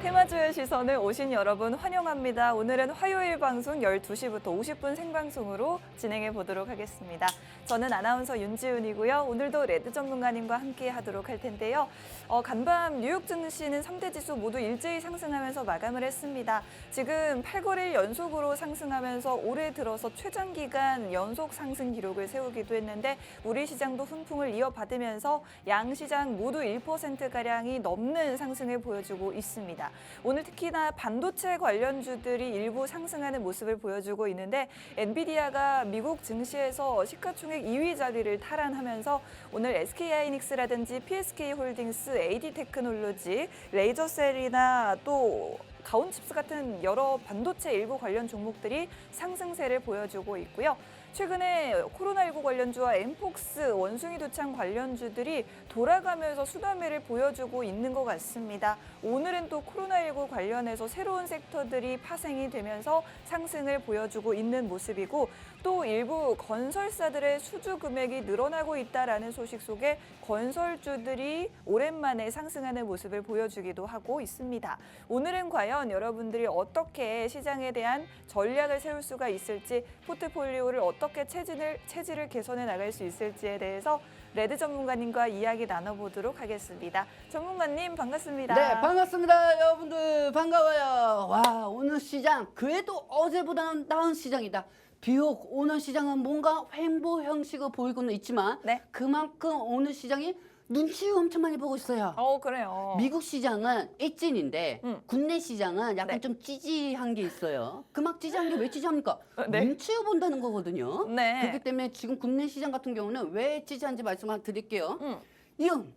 테마주의 시선을 오신 여러분 환영합니다. 오늘은 화요일 방송 12시부터 50분 생방송으로 진행해 보도록 하겠습니다. 저는 아나운서 윤지훈이고요. 오늘도 레드 전문가님과 함께 하도록 할 텐데요. 간밤 뉴욕 증시는 3대 지수 모두 일제히 상승하면서 마감을 했습니다. 지금 8거래일 연속으로 상승하면서 올해 들어서 최장기간 연속 상승 기록을 세우기도 했는데 우리 시장도 훈풍을 이어받으면서 양시장 모두 1%가량이 넘는 상승을 보여주고 있습니다. 오늘 특히나 반도체 관련주들이 일부 상승하는 모습을 보여주고 있는데 엔비디아가 미국 증시에서 시가총액 2위 자리를 탈환하면서 오늘 SK하이닉스라든지 PSK홀딩스, AD테크놀로지, 레이저셀이나 또 가온칩스 같은 여러 반도체 일부 관련 종목들이 상승세를 보여주고 있고요. 최근에 코로나19 관련주와 엠폭스, 원숭이 두창 관련주들이 돌아가면서 수렴세를 보여주고 있는 것 같습니다. 오늘은 또 코로나19 관련해서 새로운 섹터들이 파생이 되면서 상승을 보여주고 있는 모습이고 또 일부 건설사들의 수주 금액이 늘어나고 있다라는 소식 속에 건설주들이 오랜만에 상승하는 모습을 보여주기도 하고 있습니다. 오늘은 과연 여러분들이 어떻게 시장에 대한 전략을 세울 수가 있을지, 포트폴리오를 어떻게 체질을 개선해 나갈 수 있을지에 대해서 레드 전문가님과 이야기 나눠보도록 하겠습니다. 전문가님 반갑습니다. 네, 반갑습니다. 여러분들 반가워요. 와, 오늘 시장 그래도 어제보다는 나은 시장이다. 비록 오늘 시장은 뭔가 횡보 형식을 보이고는 있지만 네. 그만큼 오늘 시장이 눈치 엄청 많이 보고 있어요. 그래요. 미국 시장은 일진인데 국내 시장은 약간 네. 좀 찌지한 게 있어요. 그막 찌지한 게 왜 찌지합니까? 네. 눈치를 본다는 거거든요. 네. 그렇기 때문에 지금 국내 시장 같은 경우는 왜 찌지한지 말씀드릴게요. 이응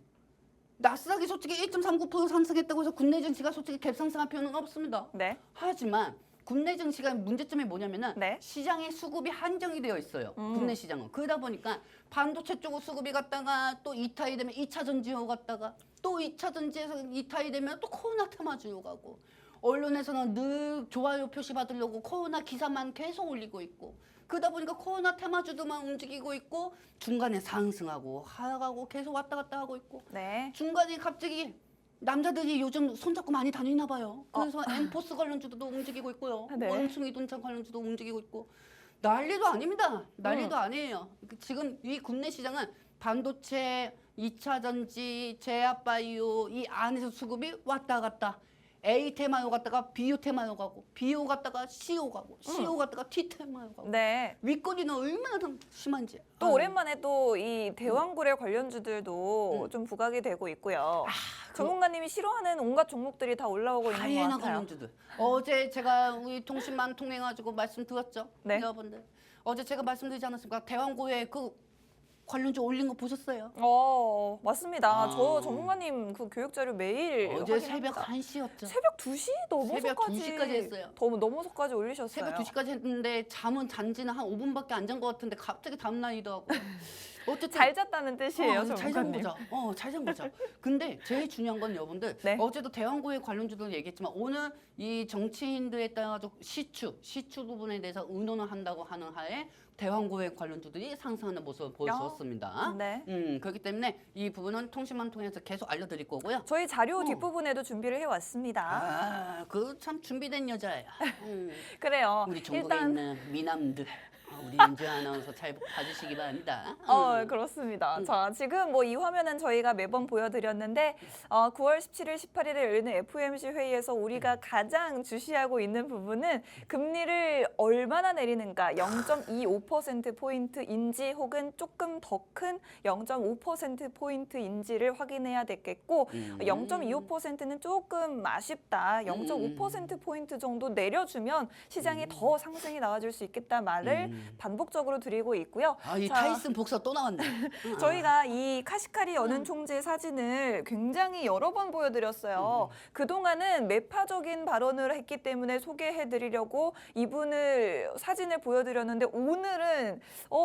나스닥이 솔직히 1.39% 상승했다고 해서 국내 증시가 솔직히 갭상승할 필요는 없습니다. 네. 하지만 국내 증시가 문제점이 뭐냐면은 네. 시장의 수급이 한정이 되어 있어요. 국내 시장은. 그러다 보니까 반도체 쪽으로 수급이 갔다가 또 이탈이 되면 2차 전지로 갔다가 또 2차 전지에서 이탈이 되면 또 코로나 테마주로 가고 언론에서는 늘 좋아요 표시 받으려고 코로나 기사만 계속 올리고 있고 그러다 보니까 코로나 테마주들만 움직이고 있고 중간에 상승하고 하락하고 계속 왔다 갔다 하고 있고 네. 중간에 갑자기 남자들이 요즘 손잡고 많이 다니나 봐요. 그래서 엠포스 관련주도 움직이고 있고요. 네. 원숭이 돈창 관련주도 움직이고 있고 난리도 아닙니다. 난리도 아니에요. 지금 이 국내 시장은 반도체, 2차 전지, 제약바이오 이 안에서 수급이 왔다 갔다. A 테마로 갔다가 B 테마로 가고 B 갔다가 C 가고 C 갔다가 T 테마로 가고 네. 윗꼬리는 얼마나 심한지. 또 오랜만에 또 이 대왕거래 관련주들도 좀 부각이 되고 있고요. 전문가님이 싫어하는 온갖 종목들이 다 올라오고 있는 것 하이에나 같아요. 관련주들. 어제 제가 우리 통신망 통해가지고 말씀드렸죠. 네. 여러분들. 어제 제가 말씀드리지 않았습니까? 대왕고에 그 관련주 올린 거 보셨어요? 맞습니다. 저 전문가님 그 교육 자료 매일 어제 새벽 확인합니다. 1시였죠. 새벽 2시 넘어서까지 새벽 2시까지 했어요. 넘어서까지 올리셨어요. 새벽 2시까지 했는데 잠은 잔지는 한 5분밖에 안 잔 것 같은데 갑자기 다음날이더라고요. 어쨌든 잘 잤다는 뜻이에요, 잘 잔 전문가님. 거죠. 잘 잔 거죠. 근데 제일 중요한 건 여러분들 네. 어제도 대왕고의 관련주도 얘기했지만 오늘 이 정치인들에 따라 시추 부분에 대해서 의논을 한다고 하는 하에 대왕고의 관련주들이 상승하는 모습을 보여주었습니다. 네. 그렇기 때문에 이 부분은 통신망 통해서 계속 알려드릴 거고요. 저희 자료 뒷부분에도 준비를 해왔습니다. 그 참 준비된 여자야. 그래요. 우리 전국에 일단 있는 미남들. 우리 윤주 아나운서 잘 봐주시기 바랍니다. 그렇습니다. 자, 지금 뭐 이 화면은 저희가 매번 보여드렸는데 9월 17일, 18일에 열리는 FOMC 회의에서 우리가 가장 주시하고 있는 부분은 금리를 얼마나 내리는가 0.25%포인트인지 혹은 조금 더 큰 0.5%포인트인지를 확인해야 되겠고 0.25%는 조금 아쉽다. 0.5%포인트 정도 내려주면 시장이 더 상승이 나와줄 수 있겠다 말을 반복적으로 드리고 있고요. 이 자, 타이슨 복사 또 나왔네. 저희가 이 카시카리 연은 총재 사진을 굉장히 여러 번 보여드렸어요. 그동안은 매파적인 발언을 했기 때문에 소개해드리려고 이분을 사진을 보여드렸는데 오늘은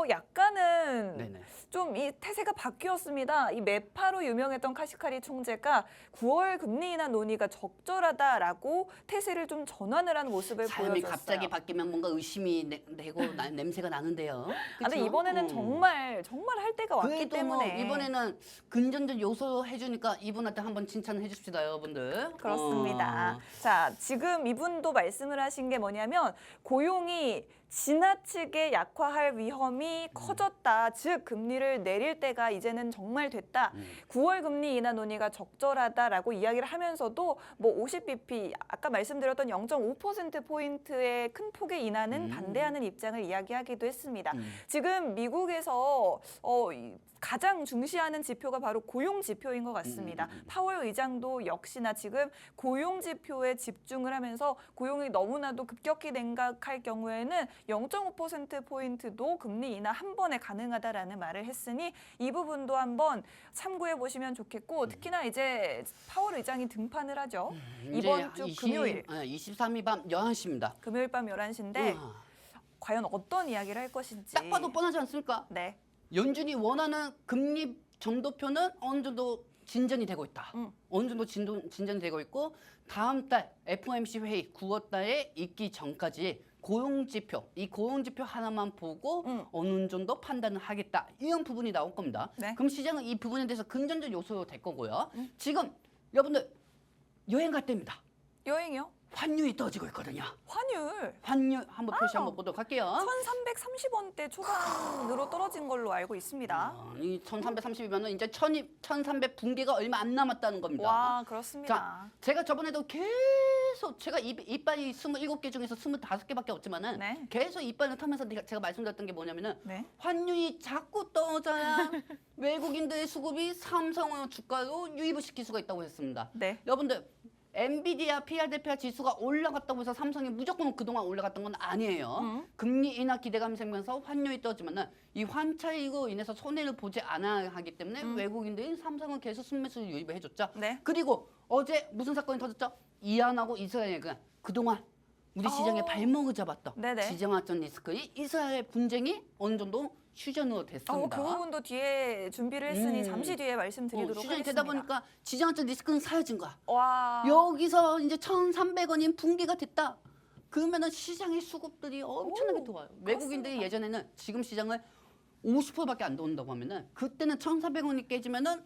약간은 네네. 좀 이 태세가 바뀌었습니다. 이 매파로 유명했던 카시카리 총재가 9월 금리 인하 논의가 적절하다라고 태세를 좀 전환을 한 모습을 사람이 보여줬어요. 갑자기 바뀌면 뭔가 의심이 되고 냄새 냄새가 나는데요. 근데 그쵸? 이번에는 정말 할 때가 왔기 그래도 뭐 때문에 이번에는 금전적 요소 해주니까 이분한테 한번 칭찬해 주십시다, 여러분들. 그렇습니다. 자, 지금 이분도 말씀을 하신 게 뭐냐면 고용이 지나치게 약화할 위험이 커졌다. 즉 금리를 내릴 때가 이제는 정말 됐다. 9월 금리 인하 논의가 적절하다라고 이야기를 하면서도 뭐 50bp 아까 말씀드렸던 0.5%포인트의 큰 폭의 인하는 반대하는 입장을 이야기하기도 했습니다. 지금 미국에서 가장 중시하는 지표가 바로 고용 지표인 것 같습니다. 파월 의장도 역시나 지금 고용 지표에 집중을 하면서 고용이 너무나도 급격히 냉각할 경우에는 0.5%포인트도 금리 인하 한 번에 가능하다라는 말을 했으니 이 부분도 한번 참고해 보시면 좋겠고 특히나 이제 파월 의장이 등판을 하죠. 이번 주 금요일. 23일 밤 11시입니다. 금요일 밤 11시인데 과연 어떤 이야기를 할 것인지. 딱 봐도 뻔하지 않습니까? 네. 연준이 원하는 금리 점도표는 어느 정도 진전이 되고 있다. 어느 정도 진전이 되고 있고 다음 달 FOMC 회의 9월 달에 있기 전까지 고용지표, 이 고용지표 하나만 보고 어느 정도 판단을 하겠다. 이런 부분이 나올 겁니다. 네. 그럼 시장은 이 부분에 대해서 긍정적 요소로 될 거고요. 지금 여러분들 여행 갈 때입니다. 여행이요? 환율이 떨어지고 있거든요. 환율 한번 표시 한번 보도록 할게요. 1330원대 초반으로 떨어진 걸로 알고 있습니다. 이 1330이면은 이제 1300 분기가 얼마 안 남았다는 겁니다. 와, 그렇습니다. 자, 제가 저번에도 계속 제가 이빨이 27개 중에서 25개밖에 없지만은 네. 계속 이빨을 타면서 제가 말씀드렸던 게 뭐냐면은 네. 환율이 자꾸 떨어져야 외국인들의 수급이 삼성의 주가로 유입을 시킬 수가 있다고 했습니다. 네. 여러분들 엔비디아 PR대표 지수가 올라갔다고 해서 삼성이 무조건 그동안 올라갔던 건 아니에요. 금리 인하 기대감이 생기면서 환율이 떨어지면은 이 환차익으로 인해서 손해를 보지 않아야 하기 때문에 외국인들이 삼성은 계속 순매수를 유입을 해줬죠. 네. 그리고 어제 무슨 사건이 터졌죠? 이란하고 이스라엘과 그동안 우리 시장에 발목을 잡았던 네네. 지정학적 리스크의 이스라엘 분쟁이 어느 정도 휴전으로 됐습니다. 그 부분도 뒤에 준비를 했으니 잠시 뒤에 말씀드리도록 휴전이 하겠습니다. 되다 보니까 지정학적 리스크는 사라진 거야. 와. 여기서 이제 1,300원인 분기가 됐다. 그러면은 시장의 수급들이 엄청나게 좋아요. 외국인들이 예전에는 지금 시장을 50%밖에 안 돈다고 하면은 그때는 1,400원이 깨지면은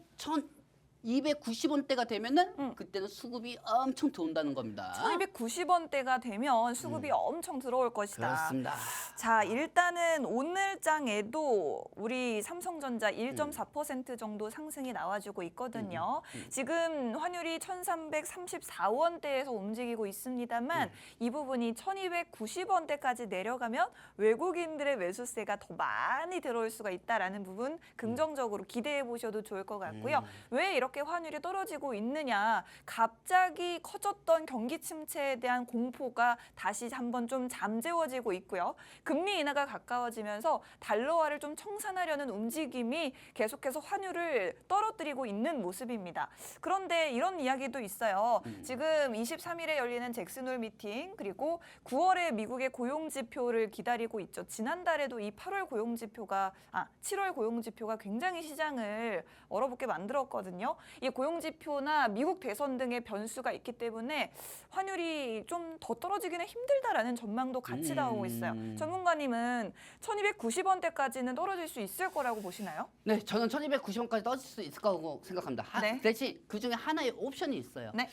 1,290원대가 되면은 그때는 수급이 엄청 들어온다는 겁니다. 1290원대가 되면 수급이 엄청 들어올 것이다. 그렇습니다. 자, 일단은 오늘장에도 우리 삼성전자 1.4% 정도 상승이 나와주고 있거든요. 지금 환율이 1334원대에서 움직이고 있습니다만 이 부분이 1290원대까지 내려가면 외국인들의 매수세가 더 많이 들어올 수가 있다라는 부분 긍정적으로 기대해 보셔도 좋을 것 같고요. 왜 이렇게 환율이 떨어지고 있느냐? 갑자기 커졌던 경기 침체에 대한 공포가 다시 한번 좀 잠재워지고 있고요. 금리 인하가 가까워지면서 달러화를 좀 청산하려는 움직임이 계속해서 환율을 떨어뜨리고 있는 모습입니다. 그런데 이런 이야기도 있어요. 지금 23일에 열리는 잭슨홀 미팅 그리고 9월에 미국의 고용 지표를 기다리고 있죠. 지난달에도 이 7월 고용 지표가 굉장히 시장을 얼어붙게 만들었거든요. 이 고용 지표나 미국 대선 등의 변수가 있기 때문에 환율이 좀 더 떨어지기는 힘들다라는 전망도 같이 나오고 있어요. 전문가님은 1290원대까지는 떨어질 수 있을 거라고 보시나요? 네, 저는 1,290원까지 떨어질 수 있을 거라고 생각합니다. 네. 대신 그중에 하나의 옵션이 있어요. 네.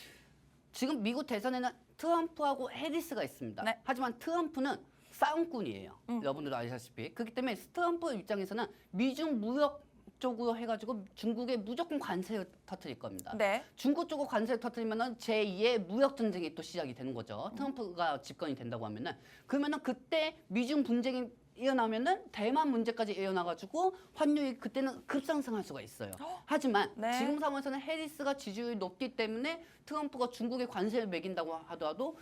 지금 미국 대선에는 트럼프하고 해리스가 있습니다. 네. 하지만 트럼프는 싸움꾼이에요. 여러분들도 아시다시피. 그렇기 때문에 트럼프 입장에서는 미중 무역 쪽으로 해가지고 중국에 무조건 관세를 터뜨릴 겁니다. 네. 중국 쪽으로 관세를 터뜨리면은 제2의 무역 전쟁이 또 시작이 되는 거죠. 트럼프가 집권이 된다고 하면은 그러면은 그때 미중 분쟁이 일어나면은 대만 문제까지 일어나가지고 환율이 그때는 급상승할 수가 있어요. 하지만 네. 지금 상황에서는 해리스가 지지율이 높기 때문에 트럼프가 중국에 관세를 매긴다고 하더라도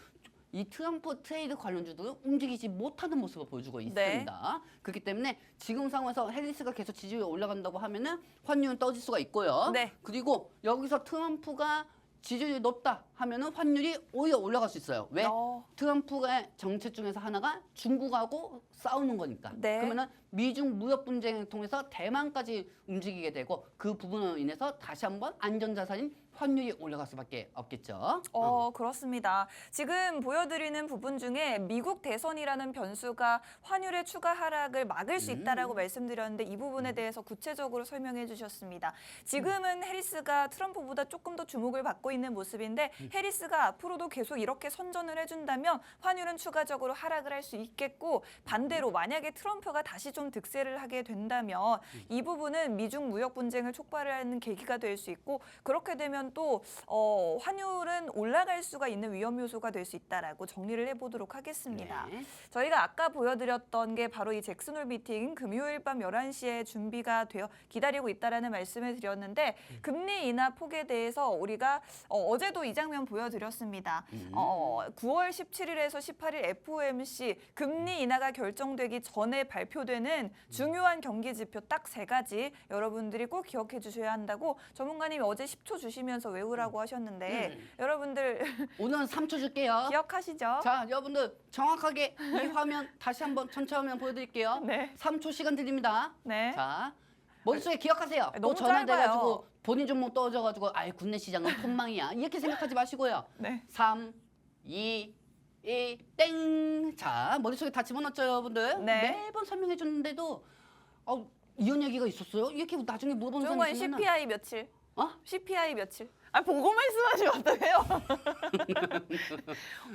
이 트럼프 트레이드 관련주들은 움직이지 못하는 모습을 보여주고 있습니다. 그렇기 때문에 지금 상황에서 해리스가 계속 지지율이 올라간다고 하면은 환율은 떨어질 수가 있고요. 네. 그리고 여기서 트럼프가 지지율이 높다 하면은 환율이 오히려 올라갈 수 있어요. 왜? 트럼프의 정책 중에서 하나가 중국하고 싸우는 거니까. 네. 그러면은 미중 무역 분쟁을 통해서 대만까지 움직이게 되고 그 부분으로 인해서 다시 한번 안전자산인 환율이 올라갈 수밖에 없겠죠. 그렇습니다. 지금 보여드리는 부분 중에 미국 대선이라는 변수가 환율의 추가 하락을 막을 수 있다라고 말씀드렸는데 이 부분에 대해서 구체적으로 설명해 주셨습니다. 지금은 해리스가 트럼프보다 조금 더 주목을 받고 있는 모습인데 해리스가 앞으로도 계속 이렇게 선전을 해준다면 환율은 추가적으로 하락을 할 수 있겠고 반대로 만약에 트럼프가 다시 좀 득세를 하게 된다면 이 부분은 미중 무역 분쟁을 촉발하는 계기가 될 수 있고 그렇게 되면 또 환율은 올라갈 수가 있는 위험 요소가 될 수 있다라고 정리를 해보도록 하겠습니다. 네. 저희가 아까 보여드렸던 게 바로 이 잭슨홀 미팅 금요일 밤 11시에 준비가 되어 기다리고 있다라는 말씀을 드렸는데 금리 인하 폭에 대해서 우리가 어제도 이 장면 보여드렸습니다. 9월 17일에서 18일 FOMC 금리 인하가 결정되기 전에 발표되는 중요한 경기 지표 딱 3가지 여러분들이 꼭 기억해 주셔야 한다고 전문가님이 어제 10초 주시면서 외우라고 하셨는데 여러분들 오늘은 3초 줄게요. 기억하시죠? 자, 여러분들 정확하게 이 화면 다시 한번 전체 화면 보여드릴게요. 네. 3초 시간 드립니다. 네. 자, 머릿속에 기억하세요. 또 너무 전화돼가지고 짧아요. 본인 종목 떨어져가지고 아이 국내 시장은 폭망이야. 이렇게 생각하지 마시고요. 네. 3, 2, 1, 땡. 자, 머릿속에 다 집어넣었죠, 여러분들? 네. 매번 설명해 줬는데도 이런 얘기가 있었어요? 이렇게 나중에 물어보는 사람이 중간 있으면 CPI 며칠? 어? CPI 며칠? 보고 말씀하시면 어떡해요?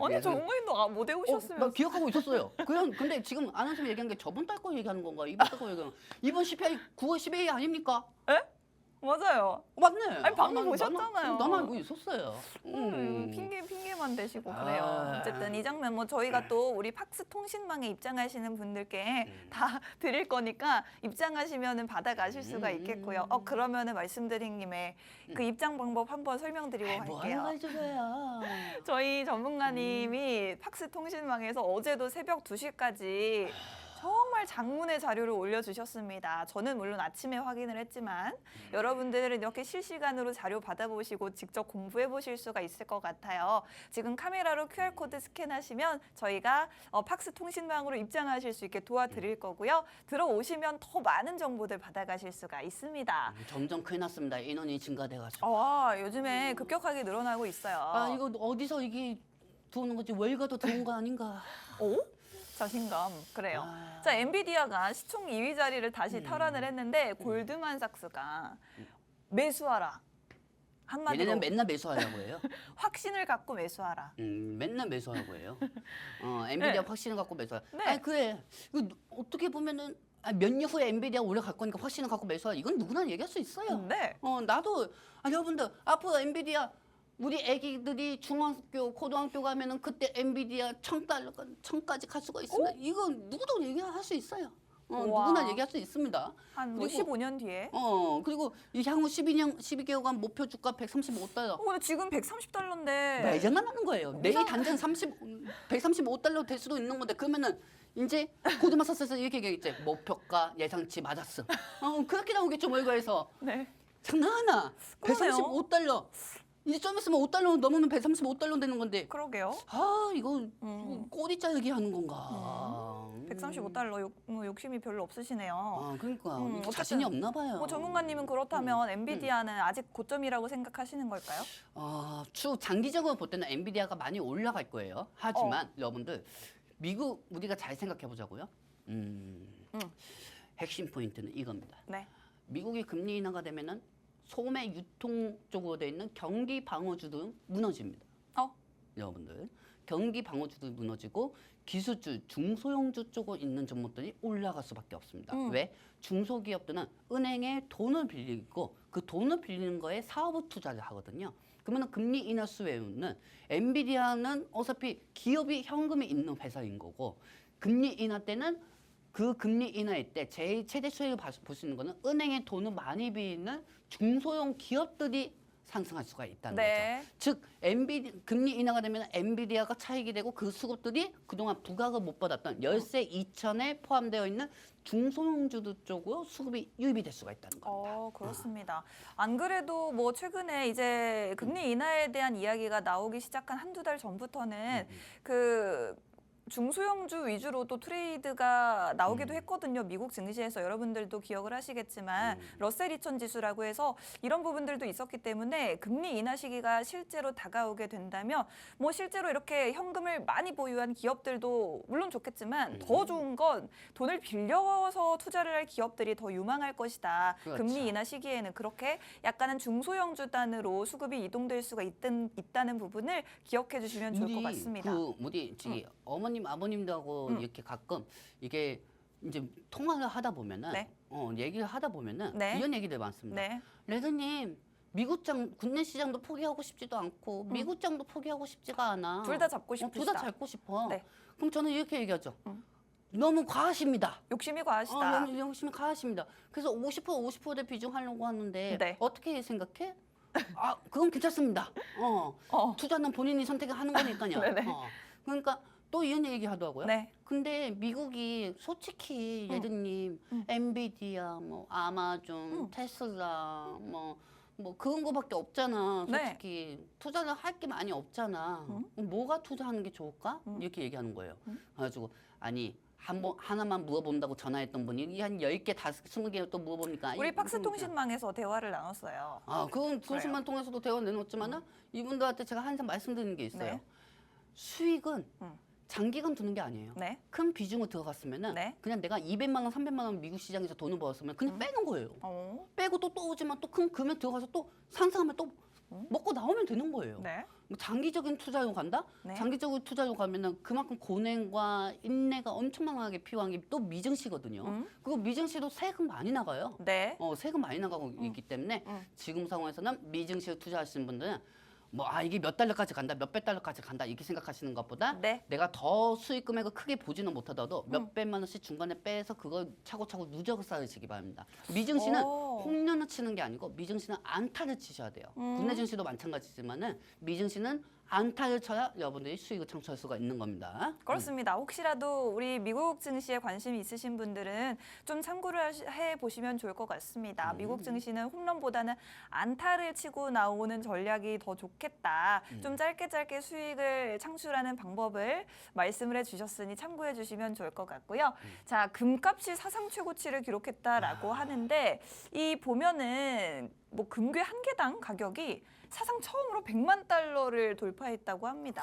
아니 네, 전문가님도 못 나 외우셨으면 기억하고 있었어요. 근데 지금 아나운서 얘기한 게 저번 달 거 얘기하는 건가? 이번 달 거 얘기하는 이번 CPI 9월 10일 아닙니까? 에? 맞아요. 맞네. 아니, 방금 나는- 보셨잖아요. 나는 알고 있었어요. 핑계만 대시고 그래요. 아. 어쨌든 이 장면 저희가 또 우리 팍스 통신망에 입장하시는 분들께 다 드릴 거니까 입장하시면은 받아가실 수가 있겠고요. 그러면은 말씀드린 김에 그 입장 방법 한번 설명드리고 뭐 갈게요. 하는 거야? 저희 전문가님이 팍스 통신망에서 어제도 새벽 2시까지 정말 장문의 자료를 올려주셨습니다. 저는 물론 아침에 확인을 했지만 여러분들은 이렇게 실시간으로 자료 받아보시고 직접 공부해보실 수가 있을 것 같아요. 지금 카메라로 QR코드 스캔하시면 저희가 팍스 통신망으로 입장하실 수 있게 도와드릴 거고요. 들어오시면 더 많은 정보들 받아가실 수가 있습니다. 점점 큰일 났습니다. 인원이 증가돼가지고. 요즘에 급격하게 늘어나고 있어요. 이거 어디서 이게 들어오는 거지? 월가도 들어온 거 아닌가? 오? 자신감. 그래요. 아. 자, 엔비디아가 시총 2위 자리를 다시 탈환을 했는데 골드만삭스가 매수하라. 한마디로 얘네는 맨날 매수하려고 해요. 확신을 갖고 매수하라. 맨날 매수하고 해요. 엔비디아 네. 확신을 갖고 매수하. 네. 그래. 이거 어떻게 보면은 몇 년 후에 엔비디아 올라갈 거니까 확신을 갖고 매수하라. 이건 누구나 얘기할 수 있어요. 네. 나도 여러분들 앞으로 엔비디아 우리 애기들이 중학교, 고등학교 가면은 그때 엔비디아 1000까지 갈 수가 있으면 이건 누구도 얘기할 수 있어요. 누구나 얘기할 수 있습니다. 한 그리고- 15년 뒤에. 그리고 이 향후 12개월간 목표 주가 135달러. 근데 지금 130달러인데. 매장만 하는 거예요. 내일 당장 135달러 될 수도 있는 건데 그러면은 이제 고드마사스에서 이렇게 얘기했지. 목표가 예상치 맞았음. 그렇게 나오겠죠 월가에서. 네. 장난하나? 그러네요. 135달러. 이제 좀 있으면 5달러 넘으면 135달러 되는 건데. 그러게요. 이거 꼬리 자르기 하는 건가? 135달러 욕심이 별로 없으시네요. 그러니까 어쨌든 자신이 없나 봐요. 전문가님은 그렇다면 엔비디아는 아직 고점이라고 생각하시는 걸까요? 추 장기적으로 볼 때는 엔비디아가 많이 올라갈 거예요. 하지만 여러분들 미국 우리가 잘 생각해 보자고요. 핵심 포인트는 이겁니다. 네. 미국이 금리 인하가 되면은 소매 유통 쪽으로 돼 있는 경기 방어주도 무너집니다. 여러분들 경기 방어주도 무너지고 기술주, 중소형주 쪽으로 있는 종목들이 올라갈 수밖에 없습니다. 왜? 중소기업들은 은행에 돈을 빌리고 그 돈을 빌리는 거에 사업 투자를 하거든요. 그러면 금리 인하 수혜는 엔비디아는 어차피 기업이 현금이 있는 회사인 거고 금리 인하 때는 그 금리 인하일 때 제일 최대 수혜를 볼 수 있는 거는 은행에 돈을 많이 빌리는 중소형 기업들이 상승할 수가 있다는 네. 거죠. 즉 금리 인하가 되면 엔비디아가 차익이 되고 그 수급들이 그동안 부각을 못 받았던 열세 2천에 포함되어 있는 중소형주들 쪽으로 수급이 유입이 될 수가 있다는 겁니다. 그렇습니다. 안 그래도 뭐 최근에 이제 금리 인하에 대한 이야기가 나오기 시작한 한두 달 전부터는 그 중소형주 위주로 또 트레이드가 나오기도 음. 했거든요. 미국 증시에서 여러분들도 기억을 하시겠지만 러셀 2000 지수라고 해서 이런 부분들도 있었기 때문에 금리 인하 시기가 실제로 다가오게 된다면 뭐 실제로 이렇게 현금을 많이 보유한 기업들도 물론 좋겠지만 더 좋은 건 돈을 빌려서 투자를 할 기업들이 더 유망할 것이다. 그렇죠. 금리 인하 시기에는 그렇게 약간은 중소형주 단으로 수급이 이동될 수가 있다는 부분을 기억해 주시면 좋을 것 같습니다. 그 뭐지 저기 어머님 아버님들하고 이렇게 가끔 이게 이제 통화를 하다 보면은 네. 얘기를 하다 보면은 네. 이런 얘기들 많습니다. 네. 레드님 미국장 국내 시장도 포기하고 싶지도 않고 미국장도 포기하고 싶지가 않아. 둘 다 잡고 둘 싶으시다. 다 잡고 싶어. 네. 그럼 저는 이렇게 얘기하죠. 너무 과하십니다. 욕심이 과하시다. 너무 열심히 과하십니다. 그래서 50%대 비중 하려고 하는데 네. 어떻게 생각해? 아, 그건 괜찮습니다. 투자는 본인이 선택하는 거니까요. 네네. 그러니까 또 이런 얘기 하더라고요. 네. 근데 미국이 솔직히 예드님 엔비디아, 뭐 아마존, 테슬라, 뭐 그런 거밖에 없잖아. 네. 솔직히 투자를 할 게 많이 없잖아. 뭐가 투자하는 게 좋을까? 이렇게 얘기하는 거예요. 그래가지고 아니 하나만 물어본다고 전화했던 분이 한 10개, 20개 또 물어보니까 우리 아니, 박스 그러니까. 통신망에서 대화를 나눴어요. 그건 통신만 통해서도 대화 내놓았지만은 이분들한테 제가 항상 말씀드리는 게 있어요. 네. 수익은 장기간 두는 게 아니에요. 네. 큰 비중을 들어갔으면은 네. 그냥 내가 200만 원, 300만 원 미국 시장에서 돈을 벌었으면 그냥 빼는 거예요. 빼고 또 오지만 또 큰 금액 들어가서 또 상승하면 또 먹고 나오면 되는 거예요. 네. 뭐 장기적인 투자로 간다? 네. 장기적으로 투자로 가면은 그만큼 고뇌과 인내가 엄청나게 필요한 게 또 미증시거든요. 그리고 미증시도 세금 많이 나가요. 네. 세금 많이 나가고 있기 때문에 지금 상황에서는 미증시로 투자하시는 분들은 이게 몇 달러까지 간다, 몇백 달러까지 간다 이렇게 생각하시는 것보다 네. 내가 더 수익 금액을 크게 보지는 못하더라도 몇백만 원씩 중간에 빼서 그걸 차고차고 누적을 쌓으시기 바랍니다. 미증시는 오. 홈런을 치는 게 아니고 미증시는 안타를 치셔야 돼요. 국내 증시도 마찬가지지만은 미증시는 안타를 쳐야 여러분들이 수익을 창출할 수가 있는 겁니다. 그렇습니다. 혹시라도 우리 미국 증시에 관심이 있으신 분들은 좀 참고를 해 보시면 좋을 것 같습니다. 미국 증시는 홈런보다는 안타를 치고 나오는 전략이 더 좋겠다. 좀 짧게 수익을 창출하는 방법을 말씀을 해주셨으니 참고해 주시면 좋을 것 같고요. 자, 금값이 사상 최고치를 기록했다라고 하는데 이 보면은 뭐 금괴 한 개당 가격이 사상 처음으로 100만 달러를 돌파했다고 합니다.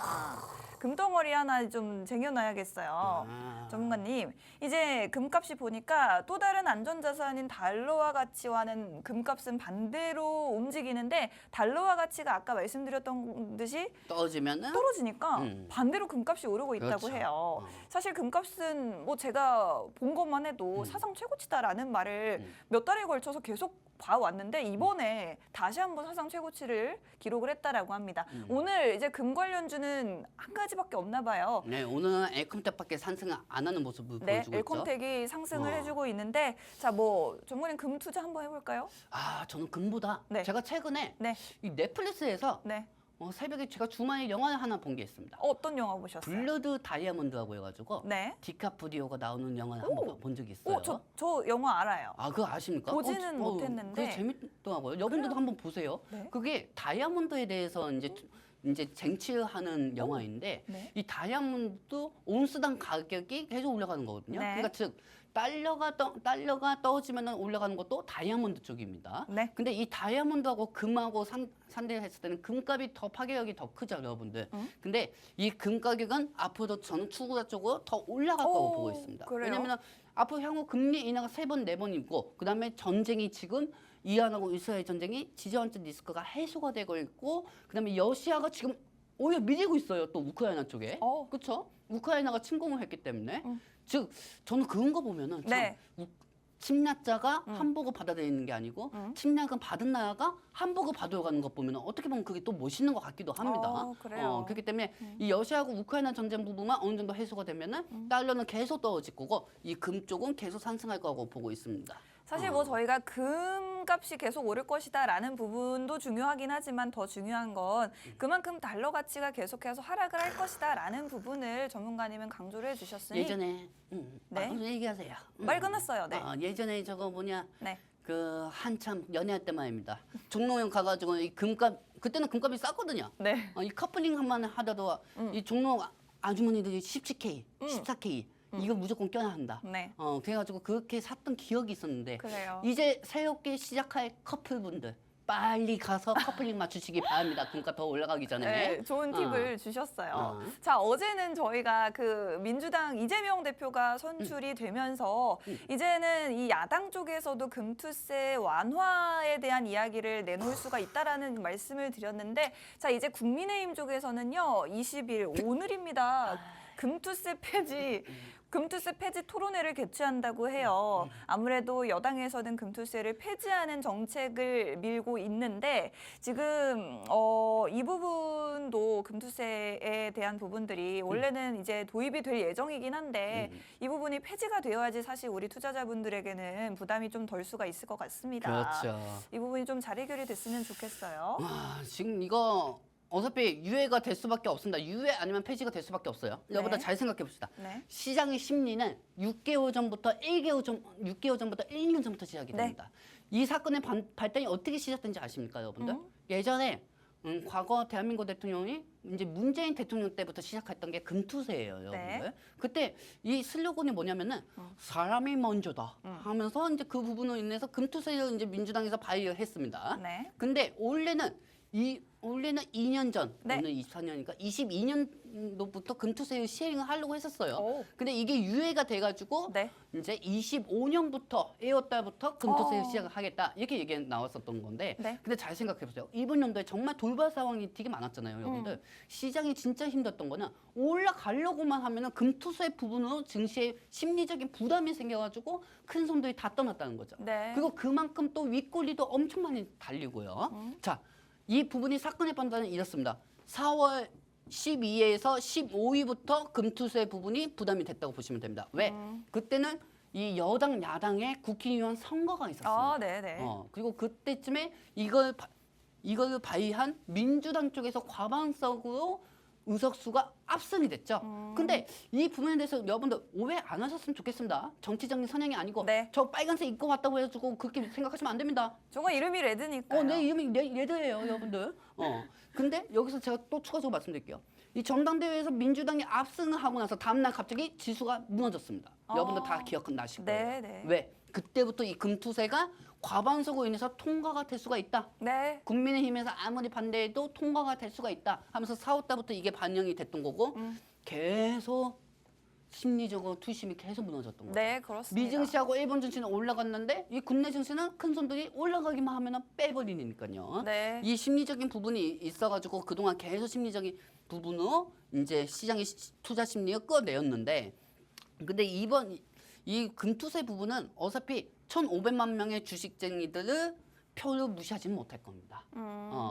금덩어리 하나 좀 쟁여놔야겠어요. 전문가님, 이제 금값이 보니까 또 다른 안전자산인 달러화 가치와는 금값은 반대로 움직이는데 달러화 가치가 아까 말씀드렸던 듯이 떨어지면은 떨어지니까 반대로 금값이 오르고 있다고 그렇죠. 해요. 사실 금값은 뭐 제가 본 것만 해도 사상 최고치다라는 말을 몇 달에 걸쳐서 계속 봐왔는데 이번에 다시 한번 사상 최고치를 기록을 했다라고 합니다. 오늘 이제 금 관련주는 한 가지밖에 없나 봐요. 네, 오늘은 엘컴텍밖에 상승을 안 하는 모습을 네, 보여주고 있죠. 엘컴텍이 상승을 해주고 있는데 자, 뭐 정문님 금 투자 한번 해볼까요? 저는 금보다 네. 제가 최근에 네, 이 넷플릭스에서 네. 새벽에 제가 주말에 영화 하나 본 게 있습니다. 어떤 영화 보셨어요? 블러드 다이아몬드라고 해가지고 네. 디카프리오가 나오는 영화를 한번 본 적이 있어요. 저 영화 알아요. 그거 아십니까? 보지는 못했는데. 그게 재밌더라고요. 여러분들도 한번 보세요. 네. 그게 다이아몬드에 대해서 이제 쟁취하는 영화인데 네. 이 다이아몬드 온스당 가격이 계속 올라가는 거거든요. 네. 그러니까 즉 달러가 떨어지면 올라가는 것도 다이아몬드 쪽입니다. 네. 근데 이 다이아몬드하고 금하고 상대했을 때는 금값이 더 파괴력이 더 크죠, 여러분들. 근데 이 금 가격은 앞으로 저는 추구자 쪽으로 더 올라갈 거라고 보고 있습니다. 그래요? 왜냐면 앞으로 향후 금리 인하가 3번, 4번 있고 그다음에 전쟁이 지금 이란하고 이스라엘 전쟁이 지정학적 리스크가 해소가 되고 있고 그다음에 러시아가 지금 오히려 밀리고 있어요. 또 우크라이나 쪽에. 그렇죠? 우크라이나가 침공을 했기 때문에. 즉 저는 그런 거 보면은 참 네. 침략자가 함복을 받아들이는 게 아니고 침략은 받은 나라가 함복을 받아가는 것 보면 어떻게 보면 그게 또 멋있는 것 같기도 합니다. 그래요. 그렇기 때문에 이 러시아하고 우크라이나 전쟁 부분만 어느 정도 해소가 되면은 달러는 계속 떨어질 거고 이 금 쪽은 계속 상승할 거라고 보고 있습니다. 사실 뭐 저희가 금값이 계속 오를 것이다라는 부분도 중요하긴 하지만 더 중요한 건 그만큼 달러 가치가 계속해서 하락을 할 것이다라는 부분을 전문가님은 강조를 해주셨으니 예전에 네. 얘기하세요. 말 끝났어요. 네. 예전에 저거 뭐냐 네. 그 한참 연애할 때 말입니다. 종로형 가가지고 이 금값 그때는 금값이 쌌거든요. 네. 이 커플링 한번 하다도 이 종로 아주머니들이 17K, 14K 이거 무조건 껴야 한다. 네. 그래가지고 그렇게 샀던 기억이 있었는데 그래요. 이제 새롭게 시작할 커플분들 빨리 가서 커플링 맞추시기 바랍니다. 그러니까 더 올라가기 전에. 네, 좋은 팁을 주셨어요. 어. 자, 어제는 저희가 그 민주당 이재명 대표가 선출이 되면서 이제는 이 야당 쪽에서도 금투세 완화에 대한 이야기를 내놓을 수가 있다라는 말씀을 드렸는데, 자, 이제 국민의힘 쪽에서는요, 20일 오늘입니다. 금투세 폐지 토론회를 개최한다고 해요. 아무래도 여당에서는 금투세를 폐지하는 정책을 밀고 있는데 지금 이 부분도 금투세에 대한 부분들이 원래는 이제 도입이 될 예정이긴 한데 이 부분이 폐지가 되어야지 사실 우리 투자자분들에게는 부담이 좀 덜 수가 있을 것 같습니다. 그렇죠. 이 부분이 좀 잘 해결이 됐으면 좋겠어요. 지금 이거 어차피 유예가 될 수밖에 없습니다. 유예 아니면 폐지가 될 수밖에 없어요. 여러분들 잘 생각해 봅시다. 네. 시장의 심리는 6개월 전부터 6개월 전부터 1년 전부터 시작이 됩니다. 이 사건의 발단이 어떻게 시작된지 아십니까, 여러분들? 예전에 과거 대한민국 대통령이 이제 문재인 대통령 때부터 시작했던 게 금투세예요, 여러분들. 그때 이 슬로건이 뭐냐면은 사람이 먼저다 하면서 이제 그 부분으로 인해서 금투세를 이제 민주당에서 발의했습니다. 네. 근데 원래는 2년 전, 네. 오늘 24년이니까 22년도부터 금투세를 시행을 하려고 했었어요. 오. 근데 이게 유예가 돼가지고 네. 이제 25년부터 1월달부터 금투세를 시작을 하겠다 이렇게 얘기 나왔었던 건데 네. 근데 잘 생각해 보세요. 이번 연도에 정말 돌발 상황이 되게 많았잖아요, 여러분들. 시장이 진짜 힘들었던 거는 올라가려고만 하면은 금투세 부분으로 증시에 심리적인 부담이 생겨가지고 큰 손들이 다 떠났다는 거죠. 네. 그리고 그만큼 또 윗꼬리도 엄청 많이 달리고요. 자, 이 부분이 사건의 판단은 이렇습니다. 4월 12일에서 15일부터 금투세 부분이 부담이 됐다고 보시면 됩니다. 왜? 그때는 이 여당 야당의 국회의원 선거가 있었습니다. 네네. 그리고 그때쯤에 이걸 발의한 민주당 쪽에서 과반석으로 의석수가 압승이 됐죠. 근데 이 부분에 대해서 여러분들 오해 안 하셨으면 좋겠습니다. 정치적인 선행이 아니고 네. 저 빨간색 입고 왔다고 해가지고 그렇게 생각하시면 안 됩니다. 저거 이름이 레드니까요. 내 이름이 레드예요, 여러분들. 근데 여기서 제가 또 추가적으로 말씀드릴게요. 이 전당대회에서 민주당이 압승을 하고 나서 다음날 갑자기 지수가 무너졌습니다. 여러분들 다 기억나실 거예요. 네. 왜? 그때부터 이 금투세가 과반석으로 인해서 통과가 될 수가 있다. 네. 국민의힘에서 아무리 반대해도 통과가 될 수가 있다 하면서 4월 달부터 이게 반영이 됐던 거고 계속 심리적으로 투심이 계속 무너졌던 거죠. 네, 그렇습니다. 미증시하고 일본 증시는 올라갔는데 이 국내 증시는 큰 손들이 올라가기만 하면 빼버리니까요. 네. 이 심리적인 부분이 있어가지고 그동안 계속 심리적인 부분으로 이제 시장의 투자 심리를 끌어내었는데 근데 이번 이 금투세 부분은 어차피 1,500만 명의 주식쟁이들을 표를 무시하지는 못할 겁니다.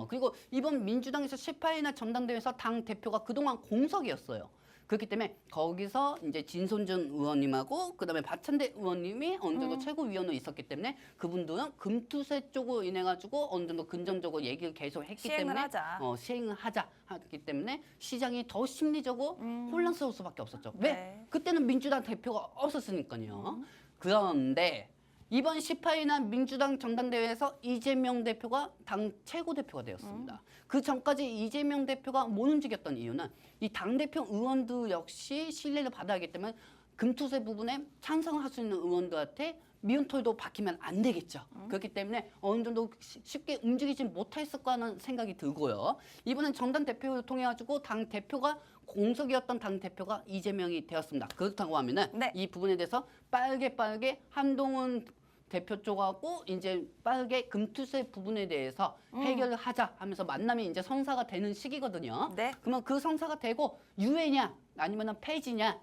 그리고 이번 민주당에서 18일날 전당대회에서 당 대표가 그동안 공석이었어요. 그렇기 때문에 거기서 이제 진손준 의원님하고 그다음에 박찬대 의원님이 어느 정도 최고위원으로 있었기 때문에 그분들은 금투세 쪽으로 인해 가지고 어느 정도 긍정적으로 얘기를 계속 했기 시행을 때문에 하자. 시행을 하자 하기 때문에 시장이 더 심리적으로 혼란스러울 수밖에 없었죠. 왜? 네. 그때는 민주당 대표가 없었으니까요. 그런데 이번 18일날 민주당 전당대회에서 이재명 대표가 당 최고 대표가 되었습니다. 그 전까지 이재명 대표가 못 움직였던 이유는 이 당대표 의원들 역시 신뢰를 받아야 하기 때문에 금투세 부분에 찬성을 할 수 있는 의원들한테 미운털도 박히면 안 되겠죠. 그렇기 때문에 어느 정도 쉽게 움직이지 못했을 거라는 생각이 들고요. 이번엔 전당 대표를 통해 가지고 당 대표가 공석이었던 당 대표가 이재명이 되었습니다. 그렇다고 하면은 네. 이 부분에 대해서 빠르게 한동훈 대표 쪽하고 이제 빠르게 금투세 부분에 대해서 해결을 하자 하면서 만남이 이제 성사가 되는 시기거든요. 네. 그러면 그 성사가 되고 유예냐 아니면 폐지냐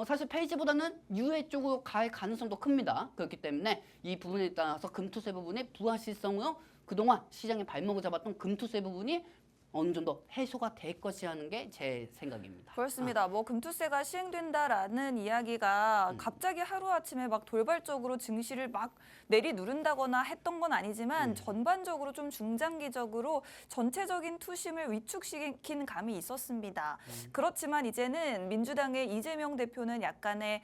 사실 폐지보다는 유예 쪽으로 갈 가능성도 큽니다. 그렇기 때문에 이 부분에 따라서 금투세 부분의 부합실성으로 그동안 시장의 발목을 잡았던 금투세 부분이 어느 정도 해소가 될 것이라는 게 제 생각입니다. 그렇습니다. 뭐 금투세가 시행된다라는 이야기가 갑자기 하루아침에 막 돌발적으로 증시를 막 내리누른다거나 했던 건 아니지만 전반적으로 좀 중장기적으로 전체적인 투심을 위축시킨 감이 있었습니다. 그렇지만 이제는 민주당의 이재명 대표는 약간의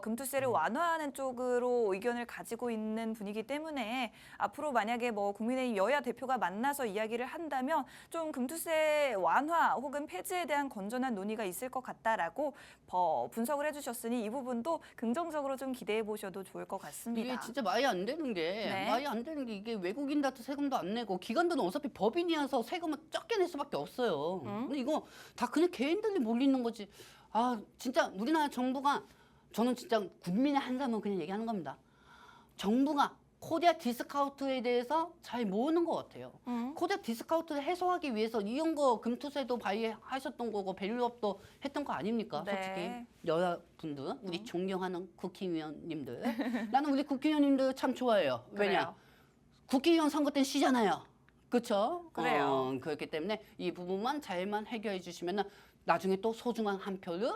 금투세를 완화하는 쪽으로 의견을 가지고 있는 분이기 때문에 앞으로 만약에 뭐 국민의힘 여야 대표가 만나서 이야기를 한다면 좀 금투세 완화 혹은 폐지에 대한 건전한 논의가 있을 것 같다라고 분석을 해주셨으니 이 부분도 긍정적으로 좀 기대해 보셔도 좋을 것 같습니다. 이게 진짜 말이 안 되는 게 네. 말이 안 되는 게 이게 외국인한테 세금도 안 내고 기관들은 어차피 법인이어서 세금을 적게 낼 수밖에 없어요. 근데 이거 다 그냥 개인들이 몰리는 거지. 아 진짜 우리나라 정부가 저는 진짜 국민의 한 사람은 그냥 얘기하는 겁니다. 정부가 코리아 디스카운트에 대해서 잘 모르는 것 같아요. 코리아 디스카운트를 해소하기 위해서 이런 거 금투세도 발의하셨던 거고 밸류업도 했던 거 아닙니까? 네. 솔직히 여러분들 우리 존경하는 국회의원님들 나는 우리 국회의원님들 참 좋아해요. 왜냐? 그래요. 국회의원 선거 때는 쉬잖아요. 그렇죠? 그래요. 그렇기 때문에 이 부분만 잘만 해결해 주시면 나중에 또 소중한 한 표를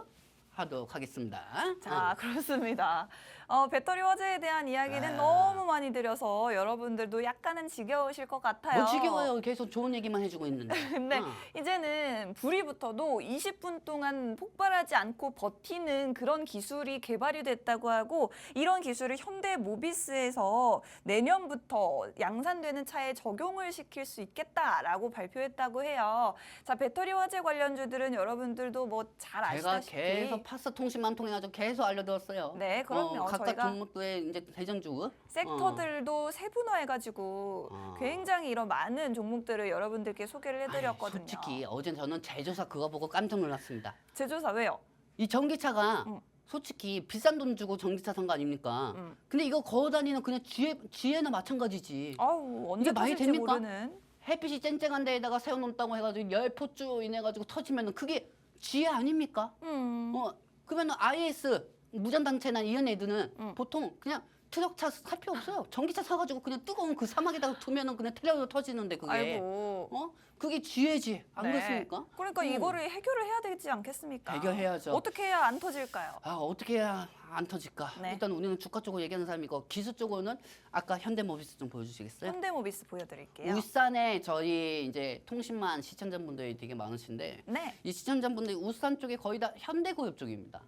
하도록 하겠습니다. 자, 그렇습니다. 배터리 화재에 대한 이야기는 아. 너무 많이 드려서 여러분들도 약간은 지겨우실 것 같아요. 뭐 지겨워요. 계속 좋은 얘기만 해주고 있는데. 근데 이제는 불이 붙어도 20분 동안 폭발하지 않고 버티는 그런 기술이 개발이 됐다고 하고 이런 기술을 현대 모비스에서 내년부터 양산되는 차에 적용을 시킬 수 있겠다라고 발표했다고 해요. 자, 배터리 화재 관련주들은 여러분들도 뭐 잘 제가 아시다시피 계속 파스 통신망 통해 가지고 계속 알려드렸어요. 네, 그럼요. 각각 저희가 종목들의 이제 대장주. 섹터들도 세분화해가지고 굉장히 이런 많은 종목들을 여러분들께 소개를 해드렸거든요. 솔직히 어제 저는 제조사 그거 보고 깜짝 놀랐습니다. 제조사 왜요? 이 전기차가 솔직히 비싼 돈 주고 전기차 산 거 아닙니까? 근데 이거 걸어 다니는 그냥 지혜나 마찬가지지. 아우 언제 이게 말이 터질지 됩니까? 모르는. 햇빛이 쨍쨍한 데에다가 세워놓는다고 해가지고 열포주 인해가지고 터지면은 그게 지혜 아닙니까? 그러면 IS 무전단체나 이런 애들은 보통 그냥 트럭차 살 필요 없어요. 전기차 사가지고 그냥 뜨거운 그 사막에다가 두면은 그냥 테레로 터지는데 그게 아이고. 그게 지혜지 안 네. 그렇습니까? 그러니까 이거를 해결을 해야 되지 않겠습니까? 해결해야죠. 어떻게 해야 안 터질까요? 아 어떻게 해야 안 터질까? 네. 일단 우리는 주가 쪽으로 얘기하는 사람이고 기술 쪽으로는 아까 현대모비스 좀 보여주시겠어요? 현대모비스 보여드릴게요. 울산에 저희 이제 통신만 시청자분들이 되게 많으신데 네. 이 시청자분들이 울산 쪽에 거의 다 현대그룹 쪽입니다.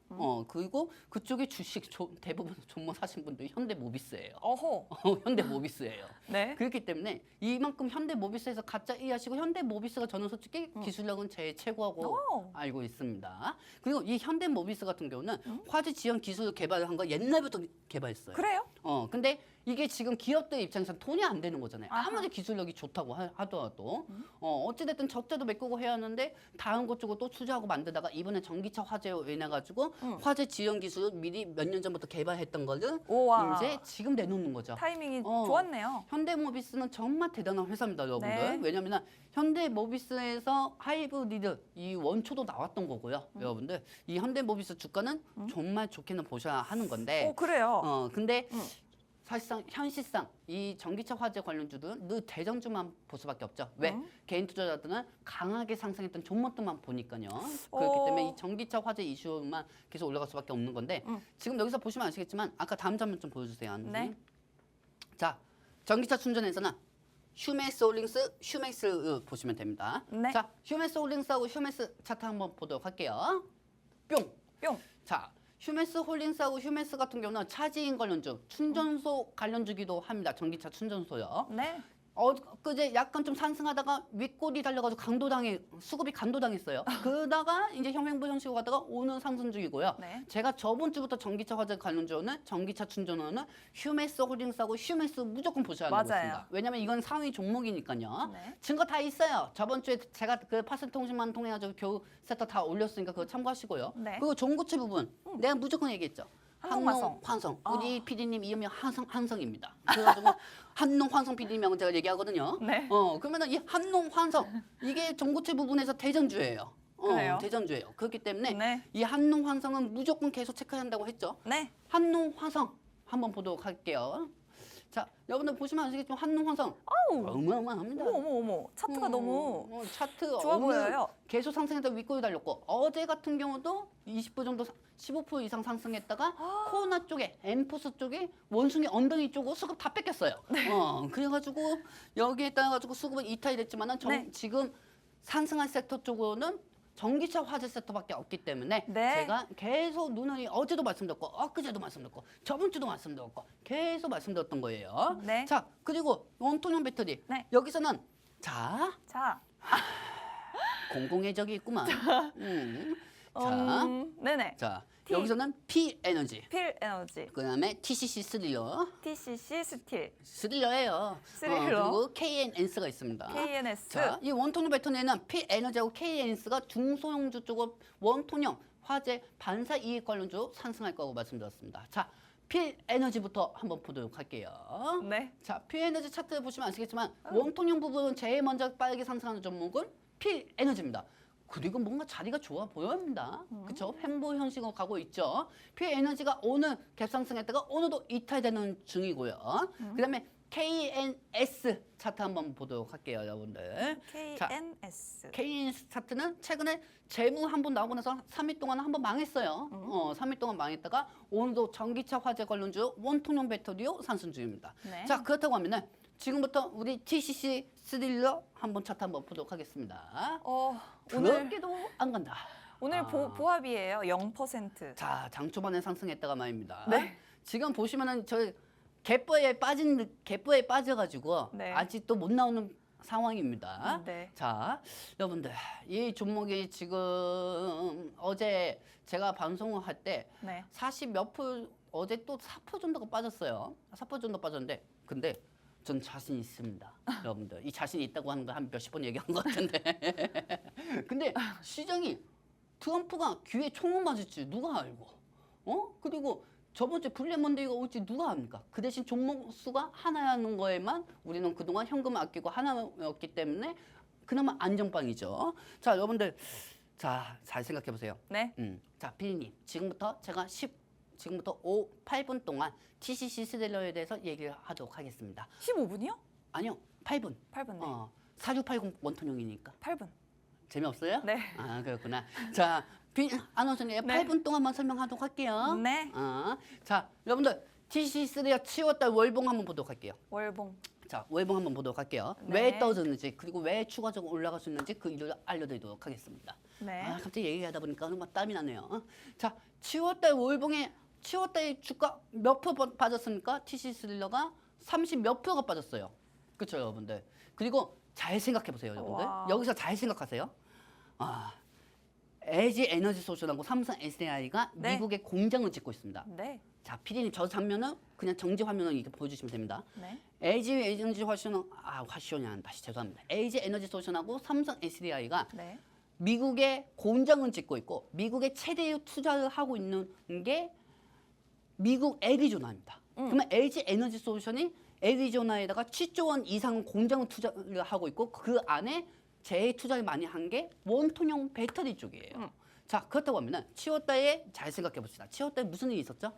그리고 그쪽에 주식 대부분 종목 사신 분들이 현대모비스예요. 어호. 현대모비스예요. 네. 그렇기 때문에 이만큼 현대모비스에서 가짜 이해하시고 현대모비스가 저는 솔직히 기술력은 제일 최고하고 오. 알고 있습니다. 그리고 이 현대모비스 같은 경우는 화재 지연 기술을 개발한 거 옛날부터 개발했어요. 그래요? 근데 이게 지금 기업들 입장에서 돈이 안 되는 거잖아요. 아하. 아무리 기술력이 좋다고 하더라도 어찌됐든 적자도 메꾸고 해야 하는데 다른 것 쪽으로 또 투자하고 만들다가 이번에 전기차 화재로 인해 가지고 화재 지연 기술을 미리 몇 년 전부터 개발했던 거를 우와. 이제 지금 내놓는 거죠. 타이밍이 어. 좋았네요. 현대모비스는 정말 대단한 회사입니다, 여러분들. 네. 왜냐하면 현대모비스에서 하이브리드 이 원초도 나왔던 거고요, 여러분들. 이 현대모비스 주가는 정말 좋게는 보셔야 하는 건데. 오, 그래요. 근데 사실상 현실상 이 전기차 화재 관련주들은 늘 대장주만 볼 수밖에 없죠. 왜? 개인 투자자들은 강하게 상승했던 종목들만 보니까요. 그렇기 때문에 이 전기차 화재 이슈만 계속 올라갈 수밖에 없는 건데 지금 여기서 보시면 아시겠지만 아까 다음 장면 좀 보여주세요. 네. 자, 전기차 충전에서는 휴메스 홀딩스, 휴메스 보시면 됩니다. 네. 자, 휴메스 홀딩스하고 휴메스 차트 한번 보도록 할게요. 뿅. 뿅. 자, 휴메스 홀딩스하고 휴메스 같은 경우는 차지인 관련주, 충전소 관련주기도 합니다. 전기차 충전소요. 네. 그제 약간 좀 상승하다가 윗골이 달려가지고 수급이 강도당했어요. 그러다가 이제 형행부 형식으로 가다가 오늘 상승 중이고요. 네. 제가 저번 주부터 전기차 화재 관련주는 전기차 충전원은 휴메스 홀딩스하고 휴메스 무조건 보셔야 하는 맞아요. 것입니다. 왜냐면 이건 상위 종목이니까요. 네. 증거 다 있어요. 저번 주에 제가 그 파스 통신만 통해 가지고 겨우 세터 다 올렸으니까 그거 참고하시고요. 네. 그리고 종고체 부분 내가 무조건 얘기했죠. 한농화성. 환성. 우리 PD님 이름이 한성입니다. 그래가지고 한농환성 PD님하고 제가 얘기하거든요. 네. 그러면은 이 한농환성 이게 전고체 부분에서 대전주예요. 그래요? 대전주예요. 그렇기 때문에 네. 이 한농환성은 무조건 계속 체크해야 한다고 했죠. 네. 한농화성 한번 보도록 할게요. 자, 여러분들 보시면 아시겠지만 한농화성 아우. 어마어마합니다. 어머. 차트가 너무 차트 좋아 보여요. 계속 상승해서 윗골이 달렸고 어제 같은 경우도 20% 정도 15% 이상 상승했다가 코로나 쪽에 엠포스 쪽에 원숭이 엉덩이 쪽으로 수급 다 뺏겼어요. 그래가지고 여기에 따라 가지고 수급은 이탈이 됐지만은 네. 지금 상승한 섹터 쪽으로는 전기차 화재 섹터밖에 없기 때문에 네. 제가 계속 눈을 어제도 말씀드렸고 엊그제도 말씀드렸고 저번 주도 말씀드렸고 계속 말씀드렸던 거예요. 네. 자, 그리고 원통형 배터리 네. 여기서는 자 자. 공공의적이 있구만. 자, 네네. 자 T. 여기서는 P 에너지. 필 에너지, 그다음에 TCC 스릴러. TCC 스틸, 스릴러예요. 스릴러. 그리고 KNS가 있습니다. KNS. 자, 이 원통형 배터리는 P 에너지하고 KNS가 중소형주 쪽으로 원통형 화재 반사 이익 관련주 상승할 거라고 말씀드렸습니다. 자, P 에너지부터 한번 보도록 할게요. 네. 자, P 에너지 차트 보시면 아시겠지만 원통형 부분은 제일 먼저 빠르게 상승하는 종목은 P 에너지입니다. 그리고 뭔가 자리가 좋아 보여합니다. 그렇죠? 횡보 현상으로 가고 있죠. P 에너지가 오늘 갭상승했다가 오늘도 이탈되는 중이고요. 그다음에 KNS 차트 한번 보도록 할게요, 여러분들. KNS. KNS 차트는 최근에 재무 한번 나오고 나서 3일 동안 한번 망했어요. 3일 동안 망했다가 오늘도 전기차 화재 관련주 원통형 배터리로 상승 중입니다. 네. 자, 그렇다고 하면 지금부터 우리 TCC 스릴러 한번 차트 한번 보도록 하겠습니다. 오늘 그렇게도 안 간다. 오늘 보합이에요. 0%. 자, 장 초반에 상승했다가 말입니다. 네. 지금 보시면은 저 갯버에 빠져가지고 네. 아직도 못 나오는 상황입니다. 네. 자, 여러분들 이 종목이 지금 어제 제가 방송을 할 때 네. 40몇 프로 어제 또 4% 정도가 빠졌어요. 4% 정도 빠졌는데 근데 전 자신 있습니다. 여러분들 이 자신이 있다고 하는 거 한 몇십 번 얘기한 것 같은데 근데 시장이 트럼프가 귀에 총을 맞을지 누가 알고 그리고 저번 주에 블랙 먼데이가 올지 누가 압니까? 그 대신 종목 수가 하나라는 거에만 우리는 그동안 현금을 아끼고 하나였기 때문에 그나마 안전빵이죠. 자, 여러분들 자, 잘 생각해 보세요. 네. 자, 피디님 지금부터 제가 8분 동안 TCC 스릴러에 대해서 얘기를 하도록 하겠습니다. 15분이요? 아니요, 8분. 8분. 네. 4680 원통형이니까. 8분. 재미없어요? 네. 아, 그렇구나. 자, 아나운서님 네. 8분 동안만 설명하도록 할게요. 네. 자, 여러분들 TCC 스릴러 7월달 월봉 한번 보도록 할게요. 월봉. 자, 월봉 한번 보도록 할게요. 네. 왜 떨어졌는지 그리고 왜 추가적으로 올라갈 수 있는지 그 이유를 알려드리도록 하겠습니다. 네. 갑자기 얘기하다 보니까 막 땀이 나네요. 자, 7월달 월봉에 7월달 주가 몇 프로 빠졌습니까? TCC 스릴러가 30 몇 프로가 빠졌어요. 그렇죠, 여러분들. 그리고 잘 생각해 보세요, 여러분들. 와. 여기서 잘 생각하세요. LG 에너지 솔루션하고 삼성 SDI가 네. 미국에 공장을 짓고 있습니다. 네. 자, 피디님 저 장면은 그냥 정지 화면을 이렇게 보여주시면 됩니다. 네. LG 에너지 화션이 아니라 다시 죄송합니다. LG 에너지 솔루션하고 삼성 SDI가 네. 미국에 공장을 짓고 있고 미국에 최대의 투자를 하고 있는 게 미국 애리조나입니다. 그러면 LG 에너지 솔루션이 애리조나에다가 7조 원 이상 공장을 투자를 하고 있고 그 안에 제일 투자를 많이 한 게 원통형 배터리 쪽이에요. 자, 그렇다고 하면 7월달에 잘 생각해 봅시다. 7월달에 무슨 일이 있었죠?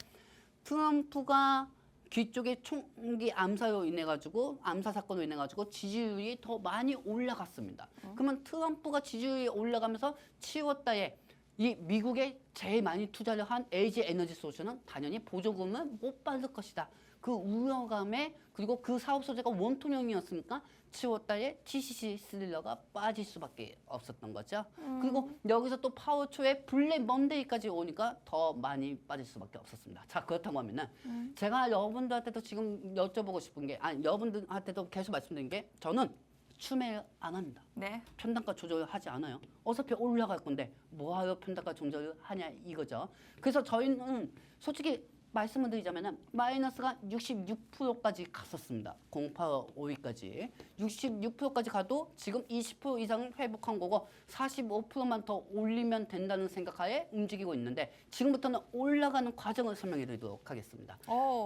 트럼프가 귀 쪽에 총기 암사로 인해 가지고 암사 사건으로 인해 가지고 지지율이 더 많이 올라갔습니다. 그러면 트럼프가 지지율이 올라가면서 7월달에 이 미국에 제일 많이 투자를 한 LG 에너지 솔루션은 당연히 보조금을 못 받을 것이다. 그 우려감에 그리고 그 사업 소재가 원통형이었으니까 7월달에 TCC 스릴러가 빠질 수밖에 없었던 거죠. 그리고 여기서 또 파워초에 블랙 먼데이까지 오니까 더 많이 빠질 수밖에 없었습니다. 자, 그렇다고 하면은 제가 여러분들한테도 지금 여쭤보고 싶은 게 아니 여러분들한테도 계속 말씀드린 게 저는 추매를 안 합니다. 네. 편단가 조절을 하지 않아요. 어차피 올라갈 건데 뭐하러 편단가 조절을 하냐 이거죠. 그래서 저희는 솔직히 말씀을 드리자면 마이너스가 66%까지 갔었습니다. 085위까지 66%까지 가도 지금 20% 이상은 회복한 거고 45%만 더 올리면 된다는 생각하에 움직이고 있는데 지금부터는 올라가는 과정을 설명해 드리도록 하겠습니다.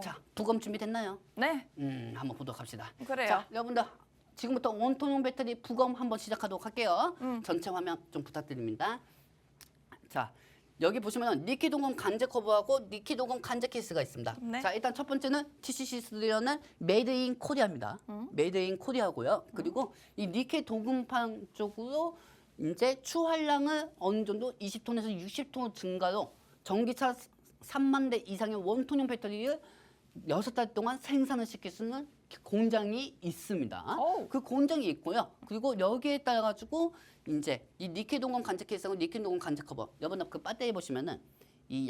자, 부검 준비됐나요? 네. 한번 보도록 합시다. 그래요. 자, 여러분들 지금부터 원통형 배터리 부검 한번 시작하도록 할게요. 전체 화면 좀 부탁드립니다. 자, 여기 보시면 니키 동공 간제 커버하고 니키 동공 간제 케이스가 있습니다. 네. 자, 일단 첫 번째는 TCC 스릴러는 메이드 인 코리아입니다. 메이드 인 코리아고요. 그리고 이 니케 도금판 쪽으로 이제 추활량을 어느 정도 20톤에서 60톤 증가로 전기차 3만 대 이상의 원통형 배터리를 6달 동안 생산을 시킬 수 있는 공장이 있습니다. 오. 그 공장이 있고요. 그리고 여기에 따라 가지고 이제 이 니켈 동공 간제 케이스하고 니켈 동공 간제 커버. 여러분 그 배터리 보시면은 이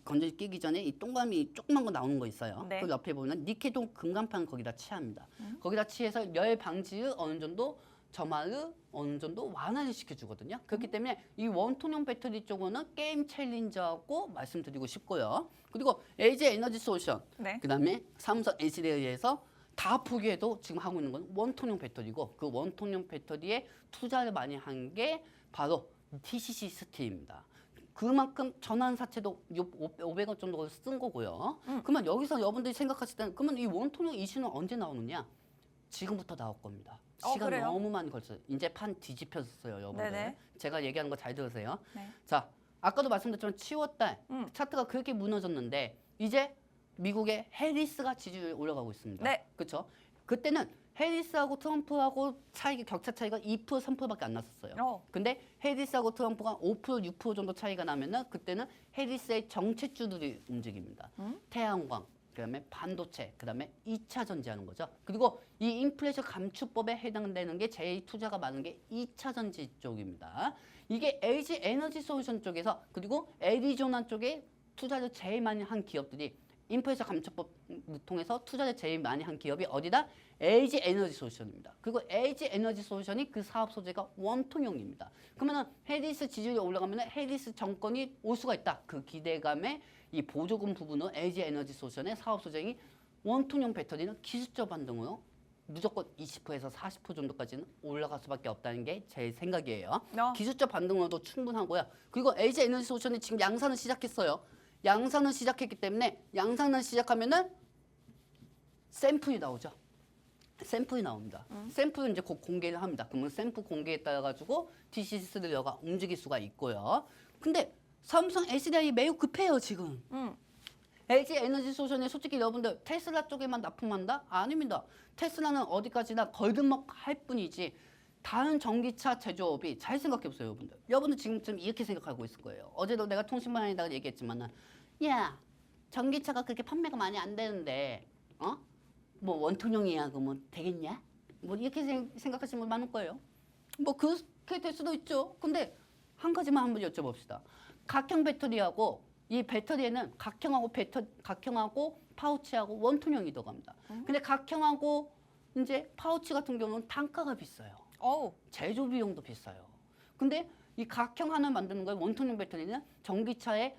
건전지 끼기 전에 이 동그라미 조그만 거 나오는 거 있어요. 네. 그 옆에 보면 니켈 동 금간판 거기다 칠합니다. 거기다 칠해서 열 방지를 어느 정도 점화를 어느 정도 완화를 시켜주거든요. 그렇기 때문에 이 원통형 배터리 쪽은 게임 챌린저하고 말씀드리고 싶고요. 그리고 LG 에너지 솔루션, 네. 그다음에 삼성 SDI에서 다 포기해도 지금 하고 있는 건 원통형 배터리고 그 원통형 배터리에 투자를 많이 한 게 바로 TCC 스틸입니다. 그만큼 전환사채도 500원 정도 쓴 거고요. 그러면 여기서 여러분들이 생각하실 때는 그러면 이 원통형 이슈는 언제 나오느냐? 지금부터 나올 겁니다. 시간 그래요? 너무 많이 걸렸어요. 이제 판 뒤집혔어요, 여러분들. 네네. 제가 얘기하는 거 잘 들으세요. 네. 자, 아까도 말씀드렸지만 10월달 차트가 그렇게 무너졌는데 이제 미국의 해리스가 지지율이 올라가고 있습니다. 네. 그렇죠? 그때는 해리스하고 트럼프하고 격차 차이가 2% 3%밖에 안 났었어요. 근데 해리스하고 트럼프가 5% 6% 정도 차이가 나면은 그때는 해리스의 정책주들이 움직입니다. 태양광, 그다음에 반도체, 그다음에 2차 전지하는 거죠. 그리고 이 인플레이션 감축법에 해당되는 게 제일 투자가 많은 게 2차 전지 쪽입니다. 이게 LG 에너지 솔루션 쪽에서 그리고 애리조나 쪽에 투자를 제일 많이 한 기업들이 인플레이션 감축법 통해서 투자를 제일 많이 한 기업이 어디다? LG 에너지 솔루션입니다. 그리고 LG 에너지 솔루션이 그 사업 소재가 원통형입니다. 그러면은 해리스 지지율이 올라가면 해리스 정권이 올 수가 있다. 그 기대감에 이 보조금 부분은 LG 에너지 솔루션의 사업 소재인 원통형 배터리는 기술적 반등으로 무조건 20%에서 40% 정도까지는 올라갈 수밖에 없다는 게 제 생각이에요. 기술적 반등으로도 충분하고요. 그리고 LG 에너지 솔루션이 지금 양산을 시작했어요. 양산을 시작했기 때문에 양산을 시작하면은 샘플이 나오죠. 샘플이 나옵니다. 샘플은 이제 곧 공개를 합니다. 그러면 샘플 공개에 따라 가지고 TCC가 움직일 수가 있고요. 근데 삼성 SDI 매우 급해요 지금. LG 에너지 솔루션이 솔직히 여러분들 테슬라 쪽에만 납품한다? 아닙니다. 테슬라는 어디까지나 걸드먹 할 뿐이지 다른 전기차 제조업이 잘 생각해보세요 여러분들. 여러분들 지금쯤 이렇게 생각하고 있을 거예요. 어제도 내가 통신반에다가 얘기했지만은 야 전기차가 그렇게 판매가 많이 안 되는데 뭐 원통형이야 그러면 되겠냐? 뭐 이렇게 생각하시는 분 많을 거예요. 뭐 그렇게 될 수도 있죠. 근데 한 가지만 한번 여쭤봅시다. 각형 배터리하고 이 배터리에는 각형하고 파우치하고 원통형이 들어갑니다. 근데 각형하고 이제 파우치 같은 경우는 단가가 비싸요. 제조 비용도 비싸요. 근데 이 각형 하나 만드는 거에 원통형 배터리는 전기차에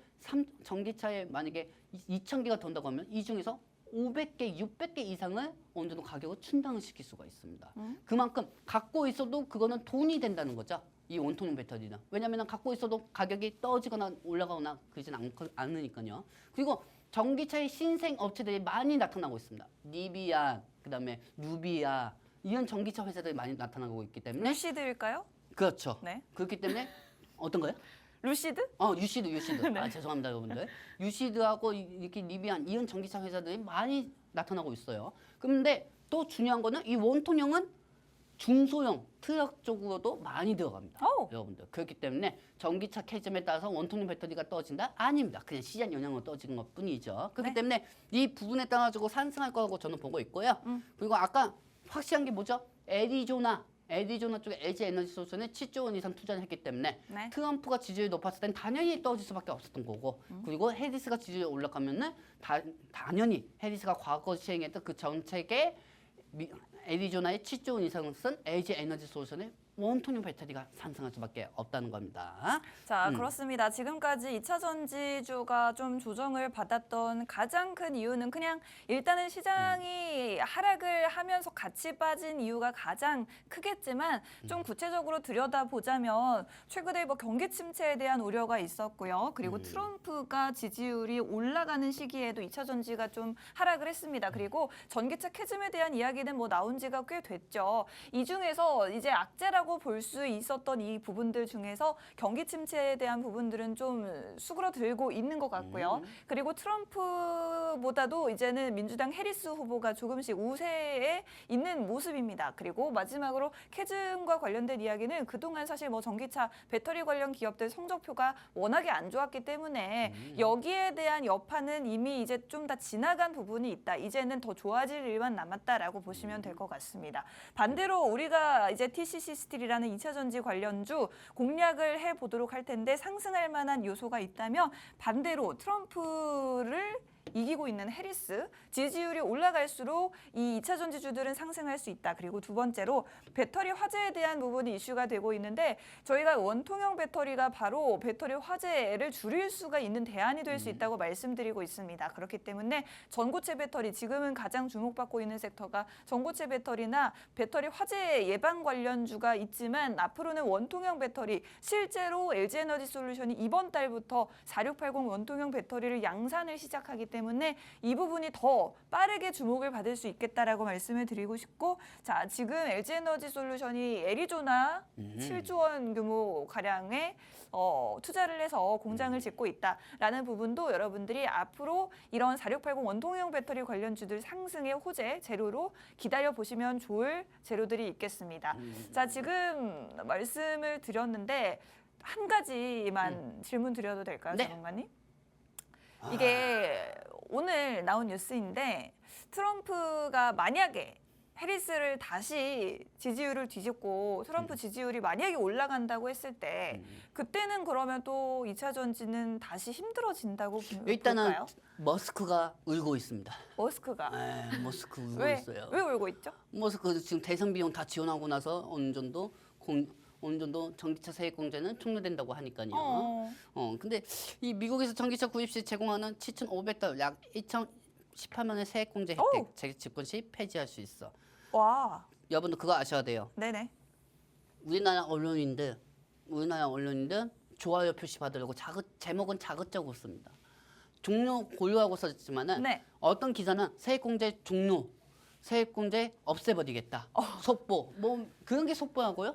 만약에 2,000개가 돈다고 하면 이 중에서 500개, 600개 이상을 어느 정도 가격을 충당을 시킬 수가 있습니다. 그만큼 갖고 있어도 그거는 돈이 된다는 거죠. 이 원통형 배터리는. 왜냐하면 갖고 있어도 가격이 떨어지거나 올라가거나 그러진 않으니까요. 그리고 전기차의 신생 업체들이 많이 나타나고 있습니다. 니비아, 그다음에 누비아 이런 전기차 회사들이 많이 나타나고 있기 때문에 루시드일까요? 그렇죠. 네. 그렇기 때문에 어떤 거요? 루시드? 유시드. 네. 아, 죄송합니다, 여러분들. 유시드하고 이렇게 리비안 이런 전기차 회사들이 많이 나타나고 있어요. 그런데 또 중요한 거는 이 원통형은 중소형 트럭 쪽으로도 많이 들어갑니다. 여러분들. 그렇기 때문에 전기차 캐즘에 따라서 원통형 배터리가 떨어진다? 아닙니다. 그냥 시장 영향으로 떨어지는 것 뿐이죠. 그렇기 때문에 이 부분에 따라 가지고 상승할 거라고 저는 보고 있고요. 그리고 아까 확실한 게 뭐죠? 애리조나 쪽에 LG 에너지 솔루션에 7조 원 이상 투자를 했기 때문에 트럼프가 지지율이 높았을 땐 당연히 떨어질 수밖에 없었던 거고 그리고 해리스가 지지율이 올라가면은 당연히 해리스가 과거 시행했던 그 정책에 애리조나에 7조 원 이상을 쓴 LG 에너지 솔루션의 원통형 배터리가 상승할 수밖에 없다는 겁니다. 자, 그렇습니다. 지금까지 2차 전지주가 좀 조정을 받았던 가장 큰 이유는 그냥 일단은 시장이 하락을 하면서 같이 빠진 이유가 가장 크겠지만 좀 구체적으로 들여다보자면 최근에 뭐 경기 침체에 대한 우려가 있었고요. 그리고 트럼프가 지지율이 올라가는 시기에도 2차 전지가 좀 하락을 했습니다. 그리고 전기차 캐즘에 대한 이야기는 뭐 나온 지가 꽤 됐죠. 이 중에서 이제 악재라고 볼 수 있었던 이 부분들 중에서 경기 침체에 대한 부분들은 좀 수그러들고 있는 것 같고요. 그리고 트럼프보다도 이제는 민주당 해리스 후보가 조금씩 우세에 있는 모습입니다. 그리고 마지막으로 캐즘과 관련된 이야기는 그동안 사실 뭐 전기차 배터리 관련 기업들 성적표가 워낙에 안 좋았기 때문에 여기에 대한 여파는 이미 이제 좀 다 지나간 부분이 있다. 이제는 더 좋아질 일만 남았다라고 보시면 될 것 같습니다. 반대로 우리가 이제 TCC 스틸이라는 2차 전지 관련주 공략을 해보도록 할 텐데 상승할 만한 요소가 있다면 반대로 트럼프를 이기고 있는 해리스, 지지율이 올라갈수록 이 2차 전지주들은 상승할 수 있다. 그리고 두 번째로 배터리 화재에 대한 부분이 이슈가 되고 있는데 저희가 원통형 배터리가 바로 배터리 화재를 줄일 수가 있는 대안이 될 수 있다고 말씀드리고 있습니다. 그렇기 때문에 전고체 배터리, 지금은 가장 주목받고 있는 섹터가 전고체 배터리나 배터리 화재 예방 관련주가 있지만 앞으로는 원통형 배터리, 실제로 LG에너지솔루션이 이번 달부터 4680 원통형 배터리를 양산을 시작하기 때문에 이 부분이 더 빠르게 주목을 받을 수 있겠다라고 말씀을 드리고 싶고, 자, 지금 LG에너지솔루션이 애리조나 7조 원 규모 가량의 투자를 해서 공장을 짓고 있다라는 부분도 여러분들이 앞으로 이런 4680 원통형 배터리 관련주들 상승의 호재 재료로 기다려 보시면 좋을 재료들이 있겠습니다. 자, 지금 말씀을 드렸는데 한 가지만 질문 드려도 될까요, 네. 전문가님? 이게 오늘 나온 뉴스인데 트럼프가 만약에 해리스를 다시 지지율을 뒤집고 트럼프 지지율이 만약에 올라간다고 했을 때 그때는 그러면 또 2차 전지는 다시 힘들어진다고 일단은 볼까요? 머스크가 울고 있습니다. 머스크가 머스크 울고 왜 있어요. 울고 있죠? 머스크 지금 대선 비용 다 지원하고 나서 어느 정도 전기차 세액 공제는 종료된다고 하니까요. 근데 이 미국에서 전기차 구입 시 제공하는 7,500달러 약 2,018만 원의 세액 공제 혜택 재집권 시 폐지할 수 있어. 와, 여러분들 그거 아셔야 돼요. 네네. 우리나라 언론인들 좋아요 표시 받으려고 제목은 자긋자긋 씁니다. 종료 고려하고 써졌지만은 네. 어떤 기사는 세액공제 종료, 세액공제 없애버리겠다. 속보, 뭐 그런 게 속보하고요.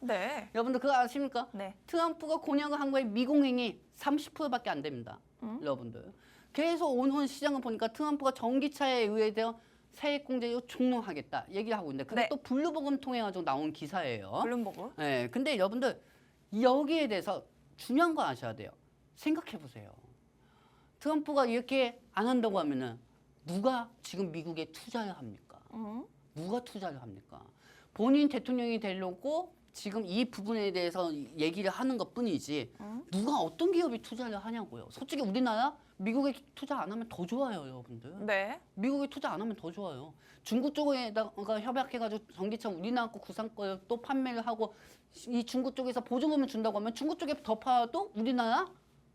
네. 여러분들 그거 아십니까? 네. 트럼프가 공약을 한 거에 미공행이 30%밖에 안 됩니다. 여러분들. 계속 오는 시장을 보니까 트럼프가 전기차에 의해서 세액공제를 종료하겠다 얘기를 하고 있는데 그게 네. 또 블루버금 통해 가지고 나온 기사예요. 블룸버그. 네, 근데 여러분들 여기에 대해서 중요한 거 아셔야 돼요. 생각해 보세요. 트럼프가 이렇게 안 한다고 하면은 누가 지금 미국에 투자를 합니까? 누가 투자를 합니까? 본인 대통령이 되려고 지금 이 부분에 대해서 얘기를 하는 것뿐이지 누가 어떤 기업이 투자를 하냐고요. 솔직히 우리나라 미국에 투자 안 하면 더 좋아요, 여러분들. 네. 미국에 투자 안 하면 더 좋아요. 중국 쪽에다가 협약해가지고 전기차 우리나라 거 구상 거 또 판매를 하고 이 중국 쪽에서 보조금을 준다고 하면 중국 쪽에 더 팔아도 우리나라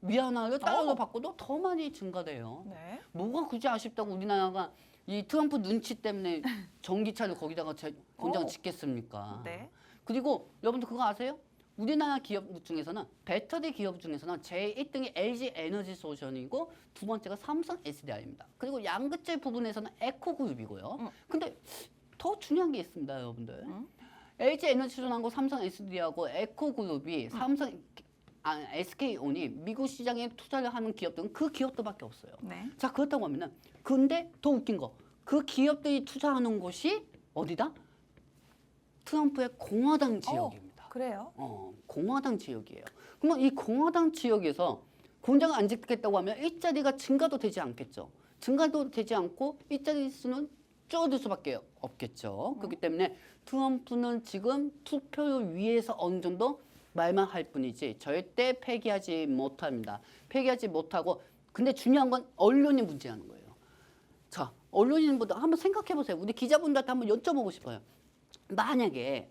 위안화를 달러로 바꿔도 더 많이 증가돼요. 네. 뭐가 굳이 아쉽다고 우리나라가 이 트럼프 눈치 때문에 전기차를 거기다가 공장을 짓겠습니까? 네. 그리고 여러분들 그거 아세요? 우리나라 기업 중에서는 배터리 기업 중에서는 제1등이 LG 에너지 솔루션이고 두 번째가 삼성 SDI입니다. 그리고 양극재 부분에서는 에코그룹이고요. 근데 더 중요한 게 있습니다, 여러분들. LG 에너지 솔루션하고 삼성 SDI하고 에코그룹이 SK온이 미국 시장에 투자를 하는 기업들은 그 기업들밖에 없어요. 네. 자, 그렇다고 하면은 근데 더 웃긴 거 그 기업들이 투자하는 곳이 어디다? 트럼프의 공화당 지역입니다. 그래요? 공화당 지역이에요. 그러면 이 공화당 지역에서 공장을 안 짓겠다고 하면 일자리가 증가도 되지 않겠죠. 증가도 되지 않고 일자리 수는 줄어들 수밖에 없겠죠. 그렇기 때문에 트럼프는 지금 투표를 위해서 어느 정도 말만 할 뿐이지 절대 폐기하지 못합니다. 폐기하지 못하고 근데 중요한 건 언론이 문제라는 거예요. 자, 언론인보다 한번 생각해 보세요. 우리 기자분들한테 한번 여쭤보고 싶어요. 만약에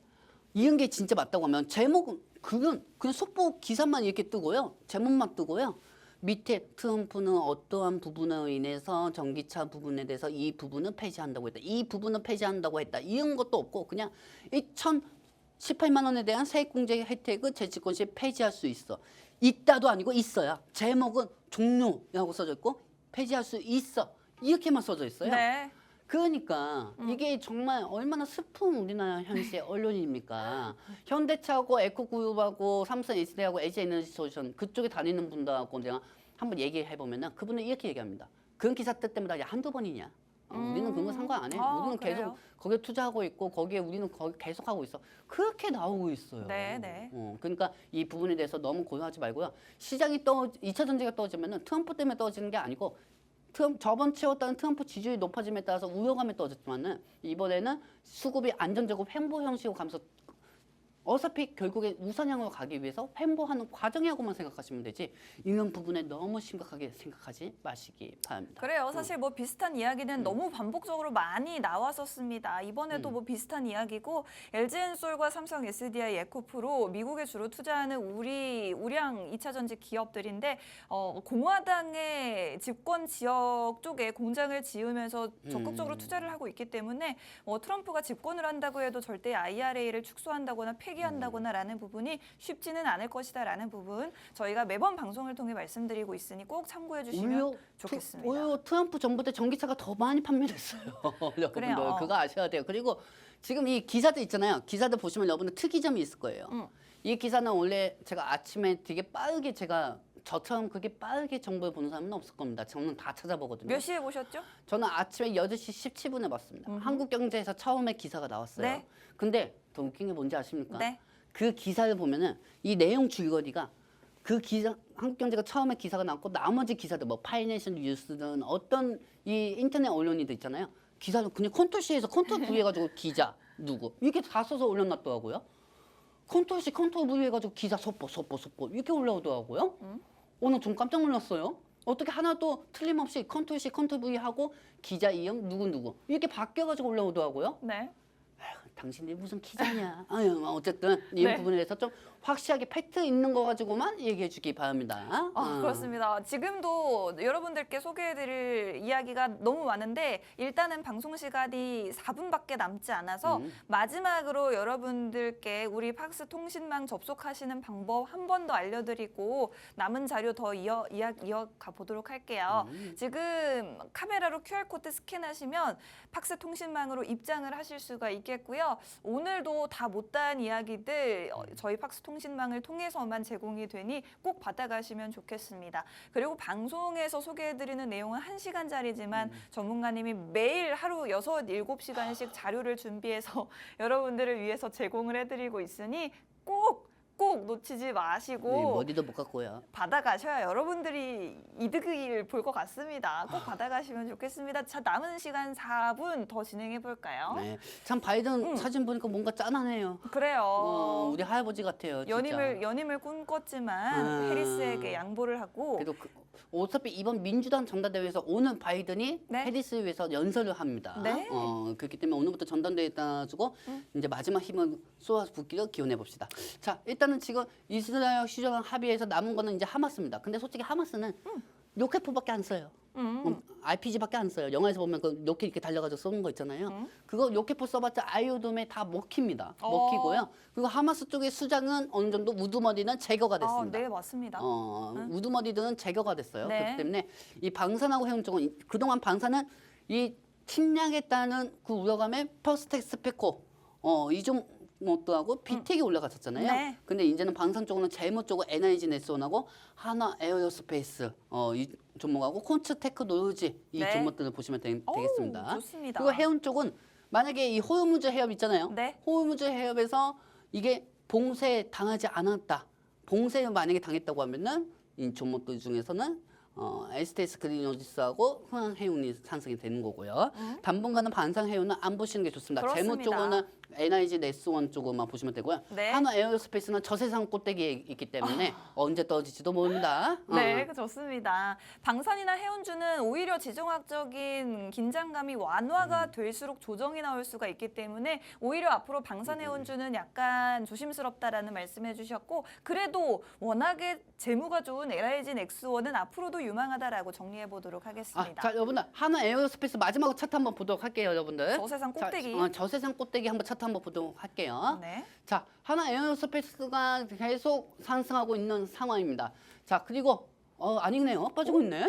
이런 게 진짜 맞다고 하면 제목은 그냥 속보 기사만 이렇게 뜨고요. 제목만 뜨고요. 밑에 트럼프는 어떠한 부분으로 인해서 전기차 부분에 대해서 이 부분은 폐지한다고 했다. 이 부분은 폐지한다고 했다. 이런 것도 없고 그냥 2,018만 원에 대한 세액공제 혜택을 재집권 시 폐지할 수 있어. 있다도 아니고 있어야. 제목은 종료라고 써져 있고 폐지할 수 있어. 이렇게만 써져 있어요. 네. 그러니까 이게 정말 얼마나 슬픈 우리나라 현실 언론입니까? 현대차하고 에코그룹하고 삼성 SDI하고 LG에너지솔루션 그쪽에 다니는 분들하고 내가 한번 얘기해 보면은 그분은 이렇게 얘기합니다. 그런 기사들 때마다 야 한두 번이냐? 우리는 그런 거 상관 안 해. 우리는 그래요? 계속 거기에 투자하고 있고 거기에 우리는 거기 계속 하고 있어. 그렇게 나오고 있어요. 네, 네. 그러니까 이 부분에 대해서 너무 고려하지 말고요. 시장이 2차 전지가 떨어지면은 트럼프 때문에 떨어지는 게 아니고 저번 치웠다는 트럼프 지지율이 높아짐에 따라서 우려감이 떨어졌지만은 이번에는 수급이 안정적으로 횡보 형식으로 가면서 어차피 결국에 우선향으로 가기 위해서 횡보하는 과정이라고만 생각하시면 되지 이런 부분에 너무 심각하게 생각하지 마시기 바랍니다. 그래요. 사실 뭐 비슷한 이야기는 너무 반복적으로 많이 나왔었습니다. 이번에도 뭐 비슷한 이야기고 LG엔솔과 삼성 SDI 에코프로 미국에 주로 투자하는 우량 2차 전지 기업들인데 공화당의 집권 지역 쪽에 공장을 지으면서 적극적으로 투자를 하고 있기 때문에 트럼프가 집권을 한다고 해도 절대 IRA를 축소한다거나 폐기한다거나라는 부분이 쉽지는 않을 것이다라는 부분 저희가 매번 방송을 통해 말씀드리고 있으니 꼭 참고해 주시면 좋겠습니다. 오히려 트럼프 정부 때 전기차가 더 많이 판매됐어요. 여러분들 그래요. 그거 아셔야 돼요. 그리고 지금 이 기사들 있잖아요. 기사들 보시면 여러분들 특이점이 있을 거예요. 이 기사는 원래 제가 아침에 되게 빠르게 저처럼 그렇게 빠르게 정보를 보는 사람은 없을 겁니다. 저는 다 찾아보거든요. 몇 시에 보셨죠? 저는 아침에 8시 17분에 봤습니다. 한국경제에서 처음에 기사가 나왔어요. 네. 근데 더 웃긴 게 뭔지 아십니까? 네. 그 기사를 보면은 이 내용 줄거리가 그 기사 한국경제가 처음에 기사가 나왔고 나머지 기사들 뭐 파이낸셜 뉴스든 어떤 이 인터넷 언론이들 있잖아요. 기사를 그냥 컨트롤 C에서 컨트롤 V 해가지고 기자 누구 이렇게 다 써서 올려놨더라고요. 컨트롤 C 컨트롤 V 해가지고 기사 속보 이렇게 올라오더라고요. 오늘 좀 깜짝 놀랐어요. 어떻게 하나도 틀림없이 컨트롤 C 컨트롤 V 하고 기자 이름 누구 이렇게 바뀌어가지고 올라오더라고요. 네. 당신들이 무슨 기자냐. 어쨌든 이 네. 부분에 대해서 좀 확실하게 팩트 있는 거 가지고만 얘기해 주기 바랍니다. 그렇습니다. 지금도 여러분들께 소개해드릴 이야기가 너무 많은데 일단은 방송 시간이 4분밖에 남지 않아서 마지막으로 여러분들께 우리 팍스 통신망 접속하시는 방법 한 번 더 알려드리고 남은 자료 더 이어가 보도록 할게요. 지금 카메라로 QR코드 스캔하시면 팍스 통신망으로 입장을 하실 수가 있겠고요. 오늘도 다 못다한 이야기들 저희 팍스 통신망을 통해서만 제공이 되니 꼭 받아가시면 좋겠습니다. 그리고 방송에서 소개해드리는 내용은 1시간짜리지만 전문가님이 매일 하루 6, 7시간씩 자료를 준비해서 여러분들을 위해서 제공을 해드리고 있으니 꼭 놓치지 마시고 네, 어디도 못 갔고요. 받아가셔야 여러분들이 이득을 볼 것 같습니다. 꼭 받아가시면 좋겠습니다. 자, 남은 시간 4분 더 진행해 볼까요? 네, 참 바이든 사진 보니까 뭔가 짠하네요. 그래요. 우리 할아버지 같아요. 진짜. 연임을 꿈꿨지만 해리스에게 양보를 하고 그래도 어차피 이번 민주당 전당대회에서 오늘 바이든이 네. 해리스를 위해서 연설을 합니다. 네. 그렇기 때문에 오늘부터 전당대회에 따라주고 이제 마지막 힘을 쏘아 붓기를 기원해 봅시다. 자, 일단은 지금 이스라엘 휴전 합의에서 남은 거는 이제 하마스입니다. 근데 솔직히 하마스는 로켓포밖에 안 써요. RPG밖에 안 써요. 영화에서 보면 그 로켓 이렇게 달려가지고 쏘는 거 있잖아요. 그거 로켓포 써봤자 아이오돔에 다 먹힙니다. 먹히고요. 그리고 하마스 쪽의 수장은 어느 정도 우두머리는 제거가 됐습니다. 네, 맞습니다. 우두머리들은 제거가 됐어요. 네. 그렇기 때문에 이 방산하고 해운 쪽은 그동안 방산은 이 침략했다는 그 우려감에 퍼스텍스 페코 이종 것도하고 비텍이 올라갔었잖아요. 네. 근데 이제는 방산 쪽으로는 재무 쪽은 에너지 네스원하고 하나 에어로스페이스 이 종목하고 콘츠 테크놀로지 이 네. 종목들을 보시면 되겠습니다. 좋습니다. 그리고 해운 쪽은 만약에 이 호르무즈 해협 있잖아요. 네. 호르무즈 해협에서 이게 봉쇄 당하지 않았다. 봉쇄를 만약에 당했다고 하면은 이 종목들 중에서는 에스테이스 그리노지스하고 흥항해운이 상승이 되는 거고요. 당분간은 반상해운은 안 보시는 게 좋습니다. 재무 그렇습니다. 쪽은 NIG 네스원 쪽으로만 보시면 되고요. 네. 한화 에어로스페이스는 저세상 꼭대기에 있기 때문에 언제 떨어질지도 모릅니다. 네, 좋습니다. 방산이나 해운주는 오히려 지정학적인 긴장감이 완화가 될수록 조정이 나올 수가 있기 때문에 오히려 앞으로 방산해운주는 약간 조심스럽다라는 말씀해 주셨고 그래도 워낙에 재무가 좋은 LIG 넥스원은 앞으로도 유망하다라고 정리해 보도록 하겠습니다. 자, 여러분들 한화 에어로스페이스 마지막으로 차트 한번 보도록 할게요, 여러분들. 저세상 꼭대기. 저세상 꼭대기 한번 차트 한번 보도록 할게요. 네. 자, 하나 에어로스페이스가 계속 상승하고 있는 상황입니다. 자, 그리고 아니네요. 빠지고 있네.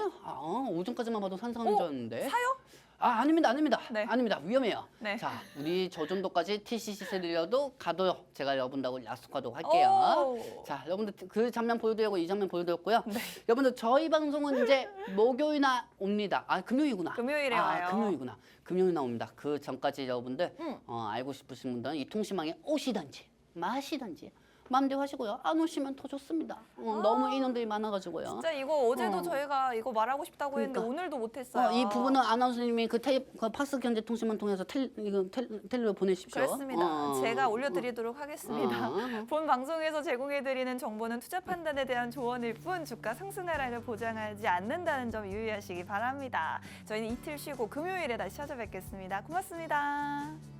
오전까지만 봐도 상승하는 줄 알았는데. 사요? 아닙니다. 네. 아닙니다. 위험해요. 네. 자, 우리 저 정도까지 TCC 세들려도 가도록 제가 여러분들하고 약속하도록 할게요. 오. 자, 여러분들 그 장면 보여드리고 이 장면 보여드렸고요. 네. 여러분들 저희 방송은 이제 목요일나 옵니다. 금요일이구나. 금요일에 와요. 금요일이구나. 금요일 나옵니다. 그 전까지 여러분들 알고 싶으신 분들은 이 통신망에 오시든지 마시든지 마음대로 하시고요. 안 오시면 더 좋습니다. 너무 인원들이 많아가지고요. 진짜 이거 어제도 저희가 이거 말하고 싶다고 했는데 그러니까. 오늘도 못했어요. 이 부분은 아나운서님이 그 팍스 견제통신만 통해서 텔레로 보내십시오. 그렇습니다. 제가 올려드리도록 하겠습니다. 어. 본 방송에서 제공해드리는 정보는 투자 판단에 대한 조언일 뿐 주가 상승 하락을 보장하지 않는다는 점 유의하시기 바랍니다. 저희는 이틀 쉬고 금요일에 다시 찾아뵙겠습니다. 고맙습니다.